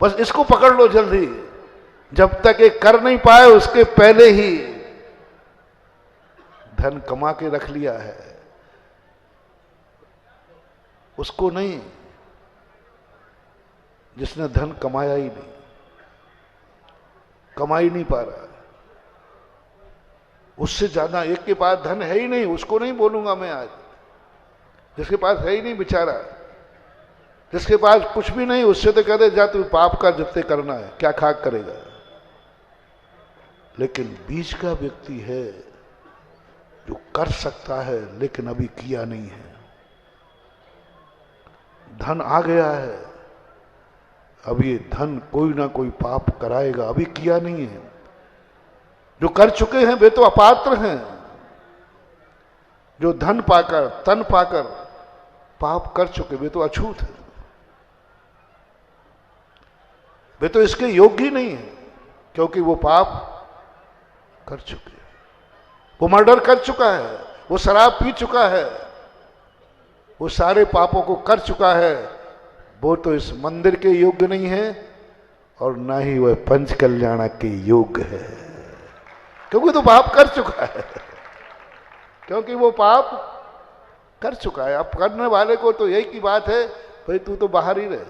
S1: बस इसको पकड़ लो जल्दी। जब तक ये कर नहीं पाए उसके पहले ही धन कमा के रख लिया है, उसको नहीं जिसने धन कमाया ही नहीं, कमा ही नहीं पा रहा। उससे ज्यादा एक के पास धन है ही नहीं, उसको नहीं बोलूंगा मैं आज। जिसके पास है ही नहीं बेचारा, जिसके पास कुछ भी नहीं, उससे तो कहते जा तू पाप का जितने करना है, क्या खाक करेगा। लेकिन बीच का व्यक्ति है जो कर सकता है लेकिन अभी किया नहीं है। धन आ गया है, अब ये धन कोई ना कोई पाप कराएगा, अभी किया नहीं है। जो कर चुके हैं वे तो अपात्र हैं। जो धन पाकर, तन पाकर पाप कर चुके वे तो अछूत हैं, वे तो इसके योग्य ही नहीं है, क्योंकि वो पाप कर चुके। वो मर्डर कर चुका है, वो शराब पी चुका है, वो सारे पापों को कर चुका है। वो तो इस मंदिर के योग्य नहीं है और ना ही वह पंच कल्याण के योग्य है, क्योंकि तो पाप कर चुका है, क्योंकि वो पाप कर चुका है। अब करने वाले को तो यही की बात है, भाई तू तो बाहर ही रहे,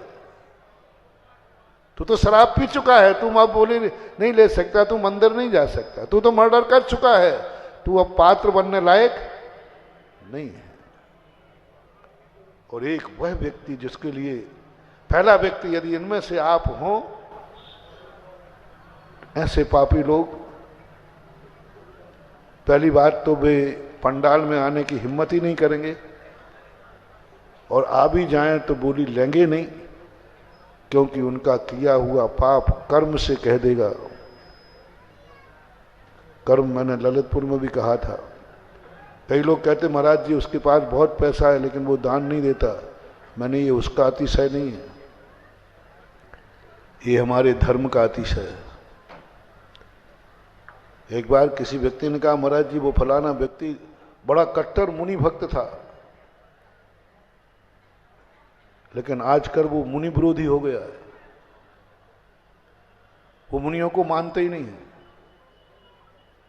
S1: तू तो शराब पी चुका है, तुम अब बोली नहीं ले सकता, तू मंदिर नहीं जा सकता, तू तो मर्डर कर चुका है, तू अब पात्र बनने लायक नहीं है। और एक वह व्यक्ति जिसके लिए पहला व्यक्ति, यदि इनमें से आप हो, ऐसे पापी लोग, पहली बात तो वे पंडाल में आने की हिम्मत ही नहीं करेंगे, और आ भी जाएं तो बोली लेंगे नहीं, क्योंकि उनका किया हुआ पाप कर्म से कह देगा। कर्म मैंने ललितपुर में भी कहा था। कई लोग कहते महाराज जी उसके पास बहुत पैसा है लेकिन वो दान नहीं देता। मैंने ये उसका अतिशय नहीं है, ये हमारे धर्म का अतिशय है। एक बार किसी व्यक्ति ने कहा महाराज जी वो फलाना व्यक्ति बड़ा कट्टर मुनि भक्त था, लेकिन आजकल वो मुनि विरोधी हो गया है, वो मुनियों को मानते ही नहीं है,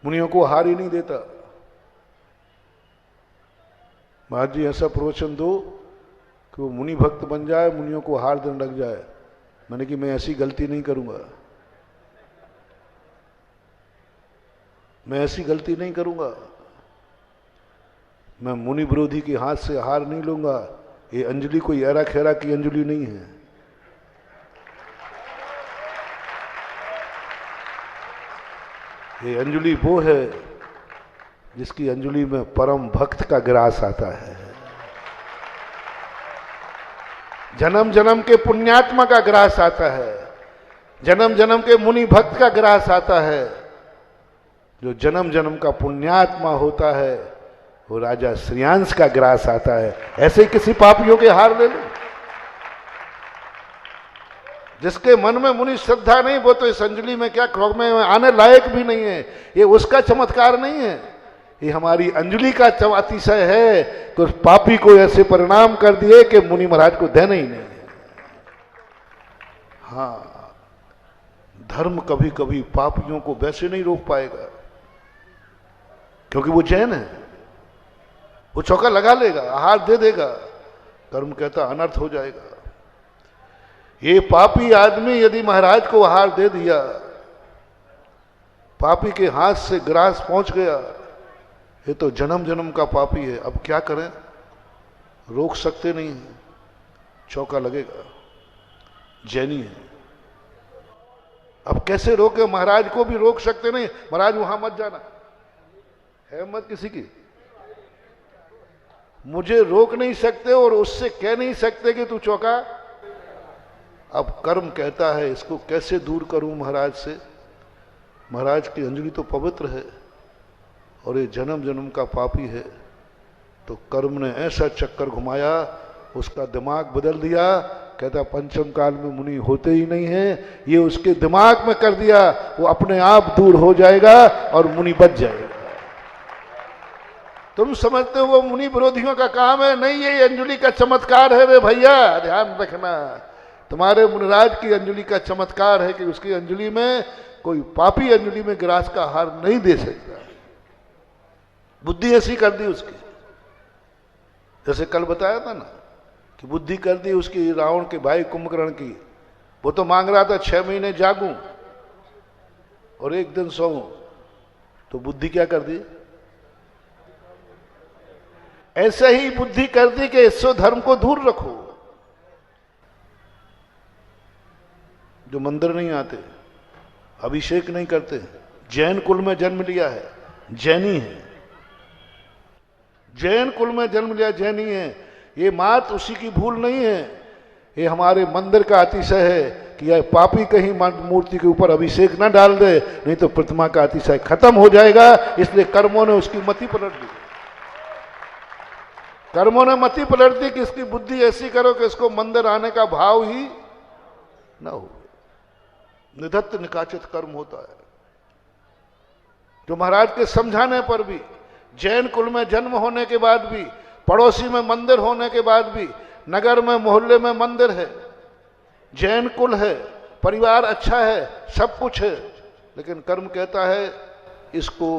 S1: मुनियों को हार ही नहीं देता। महाराज जी ऐसा प्रवचन दो कि वो मुनि भक्त बन जाए, मुनियों को हार देने लग जाए। मैंने कि मैं ऐसी गलती नहीं करूंगा, मैं ऐसी गलती नहीं करूंगा, मैं मुनि विरोधी के हाथ से हार नहीं लूंगा। ये अंजलि कोई ऐरा खेरा की अंजलि नहीं है। ये अंजलि वो है जिसकी अंजलि में परम भक्त का ग्रास आता है, जन्म जन्म के पुण्यात्मा का ग्रास आता है, जन्म जन्म के मुनि भक्त का ग्रास आता है। जो जन्म जन्म का पुण्यात्मा होता है वो राजा श्रेयांश का ग्रास आता है। ऐसे किसी पापियों के हार ले लो। जिसके मन में मुनि श्रद्धा नहीं वो तो इस अंजलि में क्या क्रोध में आने लायक भी नहीं है। ये उसका चमत्कार नहीं है, ये हमारी अंजलि का अतिशय है कि उस पापी को ऐसे परिणाम कर दिए कि मुनि महाराज को देना ही नहीं है। हाँ, धर्म कभी कभी पापियों को वैसे नहीं रोक पाएगा, क्योंकि वो जैन है, वो चौका लगा लेगा, आहार दे देगा, कर्म कहता अनर्थ हो जाएगा। ये पापी आदमी यदि महाराज को आहार दे दिया, पापी के हाथ से ग्रास पहुंच गया, ये तो जन्म जन्म का पापी है। अब क्या करें, रोक सकते नहीं, चौका लगेगा, जैनी है। अब कैसे रोके, महाराज को भी रोक सकते नहीं, महाराज वहां मत जाना, है मत किसी की, मुझे रोक नहीं सकते और उससे कह नहीं सकते कि तू चौका। अब कर्म कहता है इसको कैसे दूर करूं महाराज से। महाराज की अंजलि तो पवित्र है और ये जन्म जन्म का पापी है। तो कर्म ने ऐसा चक्कर घुमाया, उसका दिमाग बदल दिया। कहता पंचम काल में मुनि होते ही नहीं है, ये उसके दिमाग में कर दिया, वो अपने आप दूर हो जाएगा और मुनि बच जाएगा। तुम समझते हो वो मुनि विरोधियों का काम है? नहीं, ये अंजलि का चमत्कार है रे भैया, ध्यान रखना। तुम्हारे मुनिराज की अंजलि का चमत्कार है कि उसकी अंजलि में कोई पापी अंजलि में ग्रास का हार नहीं दे सकता। बुद्धि ऐसी कर दी उसकी, जैसे कल बताया था ना कि बुद्धि कर दी उसकी रावण के भाई कुंभकर्ण की। वो तो मांग रहा था 6 महीने जागूं और 1 दिन सोऊं, तो बुद्धि क्या कर दी, ऐसे ही बुद्धि कर दी कि ईश्वर धर्म को दूर रखो। जो मंदिर नहीं आते, अभिषेक नहीं करते, जैन कुल में जन्म लिया है, जैनी है, जैन कुल में जन्म लिया, जैन ही है, ये मात उसी की भूल नहीं है, ये हमारे मंदिर का अतिशय है कि यह पापी कहीं मूर्ति के ऊपर अभिषेक न डाल दे, नहीं तो प्रतिमा का अतिशय खत्म हो जाएगा। इसलिए कर्मों ने उसकी मति पलट दी, कर्मों ने मति पलट दी कि इसकी बुद्धि ऐसी करो कि इसको मंदिर आने का भाव ही न हो। निधत्त निकाचित कर्म होता है, जो महाराज के समझाने पर भी, जैन कुल में जन्म होने के बाद भी, पड़ोसी में मंदिर होने के बाद भी, नगर में मोहल्ले में मंदिर है, जैन कुल है, परिवार अच्छा है, सब कुछ है, लेकिन कर्म कहता है इसको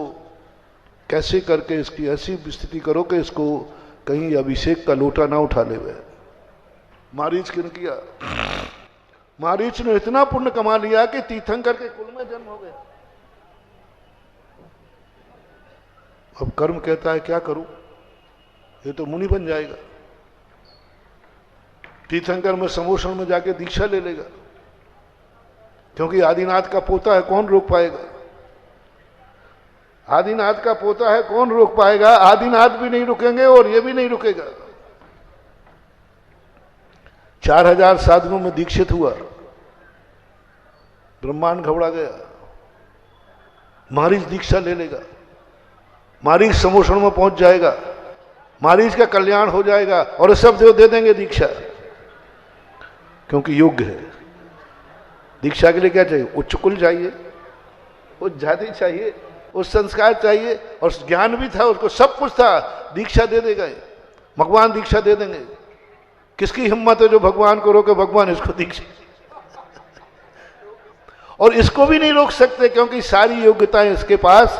S1: कैसे करके इसकी ऐसी स्थिति करो कि इसको कहीं अभिषेक का लोटा ना उठा ले। मारीच किन किया, मारीच ने इतना पुण्य कमा लिया कि तीर्थंकर के कुल में जन्म हो गया। अब कर्म कहता है क्या करूं, ये तो मुनि बन जाएगा, तीर्थंकर में समोषण में जाके दीक्षा ले लेगा, क्योंकि आदिनाथ का पोता है, कौन रोक पाएगा। आदिनाथ का पोता है, कौन रोक पाएगा। आदिनाथ भी नहीं रुकेंगे और ये भी नहीं रुकेगा। 4000 साधुओं में दीक्षित हुआ, ब्रह्मांड घबरा गया। मारीच दीक्षा ले लेगा, मारीच समोषण में पहुंच जाएगा, मारीच का कल्याण हो जाएगा और सब देव दे देंगे दीक्षा, क्योंकि योग्य है। दीक्षा के लिए क्या चाहिए, उच्च कुल चाहिए, उच्च जाति चाहिए, उस संस्कार चाहिए, और ज्ञान भी था उसको, सब कुछ था। दीक्षा दे देगा, भगवान दीक्षा दे देंगे। किसकी हिम्मत है जो भगवान को रोके, भगवान इसको दीक्षा, और इसको भी नहीं रोक सकते क्योंकि सारी योग्यताएं इसके पास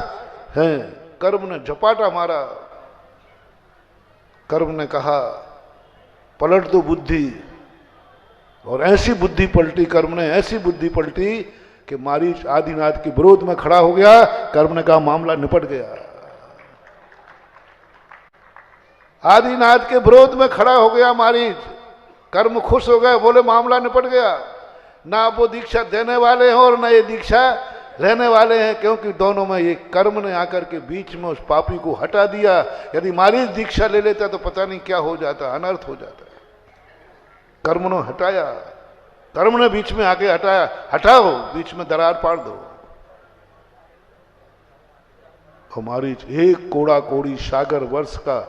S1: हैं। कर्म ने झपाटा मारा, कर्म ने कहा पलट दो बुद्धि, और ऐसी बुद्धि पलटी, कर्म ने ऐसी बुद्धि पलटी कि मारीच आदिनाथ के विरोध में खड़ा हो गया। कर्म ने कहा मामला निपट गया, आदिनाथ के विरोध में खड़ा हो गया मारीच। कर्म खुश हो गए, बोले मामला निपट गया, ना वो दीक्षा देने वाले हैं और ना ये दीक्षा लेने वाले हैं, क्योंकि दोनों में ये कर्म ने आकर के बीच में उस पापी को हटा दिया। यदि मारीच दीक्षा ले लेता तो पता नहीं क्या हो जाता, अनर्थ हो जाता। कर्म ने हटाया, कर्म ने बीच में आके हटाया, हटाओ, बीच में दरार पाड़ दो। हमारी एक कोड़ा कोड़ी सागर वर्ष का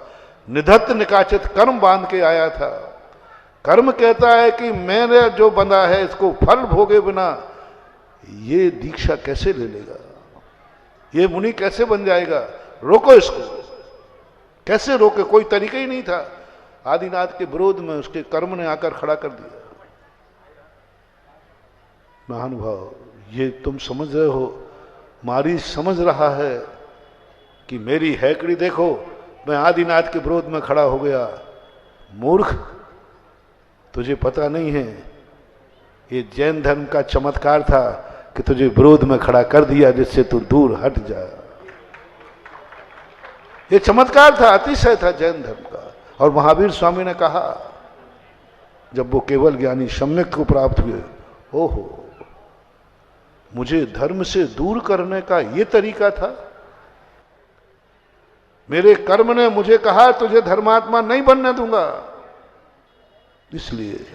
S1: निधत्त निकाचित कर्म बांध के आया था। कर्म कहता है कि मैंने जो बंधा है इसको फल भोगे बिना ये दीक्षा कैसे ले लेगा, ये मुनि कैसे बन जाएगा, रोको इसको। कैसे रोके, कोई तरीका ही नहीं था। आदिनाथ के विरोध में उसके कर्म ने आकर खड़ा कर दिया। महानुभाव, ये तुम समझ रहे हो, मारी समझ रहा है कि मेरी हैकड़ी देखो, मैं आदिनाथ के विरोध में खड़ा हो गया। मूर्ख, तुझे पता नहीं है ये जैन धर्म का चमत्कार था कि तुझे विरोध में खड़ा कर दिया जिससे तू दूर हट जा। ये चमत्कार था, अतिशय था जैन धर्म का। और महावीर स्वामी ने कहा, जब वो केवल ज्ञानी सम्यक को प्राप्त हुए, ओहो, मुझे धर्म से दूर करने का ये तरीका था। मेरे कर्म ने मुझे कहा तुझे धर्मात्मा नहीं बनने दूंगा। इसलिए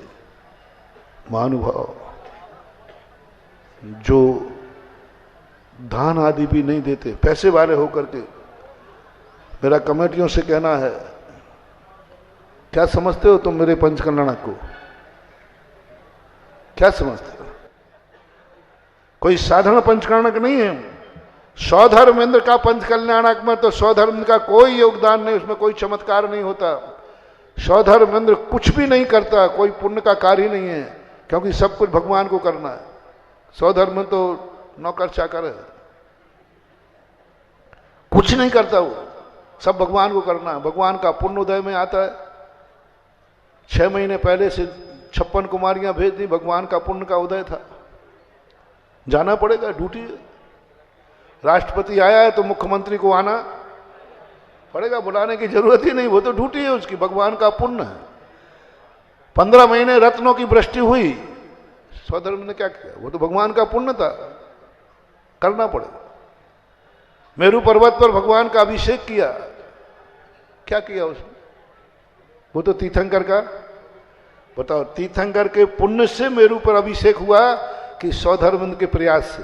S1: महानुभाव, जो दान आदि भी नहीं देते, पैसे वाले होकर के, मेरा कमेटियों से कहना है, क्या समझते हो तुम मेरे पंचकल्याणक को, क्या समझते हो? कोई साधारण पंचकल्याणक नहीं है। सौधर्मेंद्र का पंचकल्याणक में तो सौधर्म का कोई योगदान नहीं, उसमें कोई चमत्कार नहीं होता। सौधर्मेंद्र कुछ भी नहीं करता, कोई पुण्य का कार्य ही नहीं है, क्योंकि सब कुछ भगवान को करना है। सौधर्म तो नौकर चाकर है, कुछ नहीं करता, वो सब भगवान को करना है। भगवान का पुण्य उदय में आता है। 6 महीने पहले से 56 कुमारियां भेज दी, भगवान का पुण्य का उदय था। जाना पड़ेगा, ड्यूटी है। राष्ट्रपति आया है तो मुख्यमंत्री को आना पड़ेगा, बुलाने की जरूरत ही नहीं, वो तो ड्यूटी है उसकी, भगवान का पुण्य है। 15 महीने रत्नों की वृष्टि हुई, सौधर्म ने क्या किया, वो तो भगवान का पुण्य था, करना पड़ेगा। मेरू पर्वत पर भगवान का अभिषेक किया, क्या किया उसने? वो तो तीर्थंकर का, बताओ, तीर्थंकर के पुण्य से मेरू पर अभिषेक हुआ कि सौधर्मंद के प्रयास से?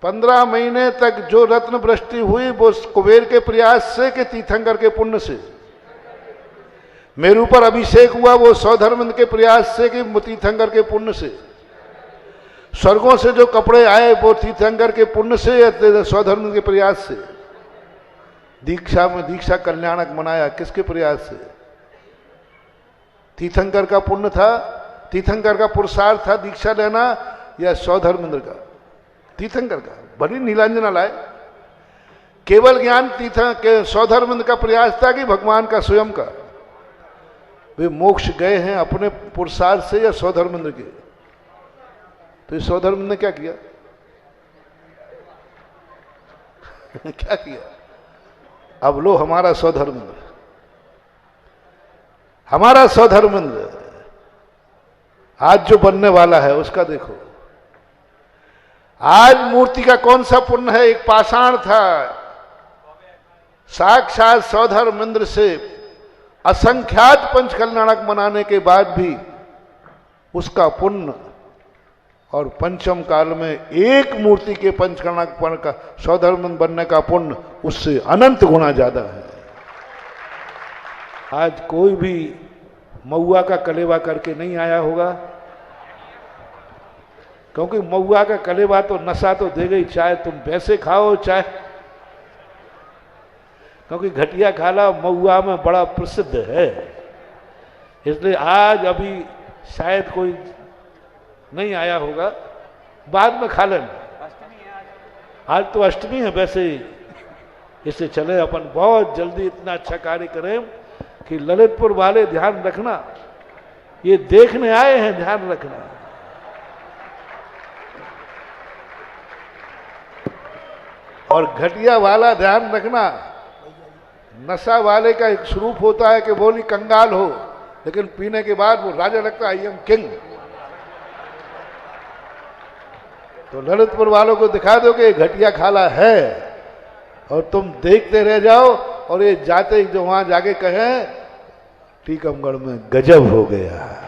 S1: 15 महीने तक जो रत्न वृष्टि हुई वो कुबेर के प्रयास से कि तीर्थंकर के पुण्य से? मेरू पर अभिषेक हुआ वो सौधर्मंद के प्रयास से कि तीर्थंकर के पुण्य से? स्वर्गों से जो कपड़े आए वो तीर्थंकर के पुण्य से या सौधर्मंद के प्रयास से? दीक्षा में दीक्षा कल्याणक मनाया किसके प्रयास से? तीर्थंकर का पुण्य था, तीर्थंकर का पुरुषार्थ था दीक्षा लेना, या सौधर्मेंद्र का? तीर्थंकर का। बड़ी नीलांजना लाए। केवल ज्ञान के सौधर्मेंद्र का प्रयास था कि भगवान का स्वयं का? वे मोक्ष गए हैं अपने पुरुषार्थ से या सौधर्मेंद्र के? तो इस सौधर्मेंद्र ने क्या किया? क्या किया? अब लो हमारा सौधर्मेंद्र, हमारा सौधर्मेंद्र आज जो बनने वाला है उसका देखो। आज मूर्ति का कौन सा पुण्य है? एक पाषाण था, साक्षात सौधर्मेंद्र से असंख्यात पंचकल्याणक मनाने के बाद भी उसका पुण्य और पंचम काल में एक मूर्ति के पंचकल्याणक का सौधर्मेंद्र बनने का पुण्य उससे अनंत गुना ज्यादा है। आज कोई भी महुआ का कलेवा करके नहीं आया होगा, क्योंकि महुआ का कलेवा तो नशा तो देगा ही, चाहे तुम वैसे खाओ चाहे, क्योंकि घटिया खाना महुआ में बड़ा प्रसिद्ध है। इसलिए आज अभी शायद कोई नहीं आया होगा, बाद में खा लेना। आज तो अष्टमी है वैसे ही, इससे चले अपन बहुत जल्दी इतना अच्छा कार्य करें कि ललितपुर वाले ध्यान रखना, ये देखने आए हैं, ध्यान रखना। और घटिया वाला ध्यान रखना, नशा वाले का एक स्वरूप होता है कि बोली कंगाल हो, लेकिन पीने के बाद वो राजा लगता है, आई एम किंग। तो ललितपुर वालों को दिखा दो कि ये घटिया खाला है, और तुम देखते रह जाओ, और ये जाते जो वहां जाके कहें टीकमगढ़ में गजब हो गया।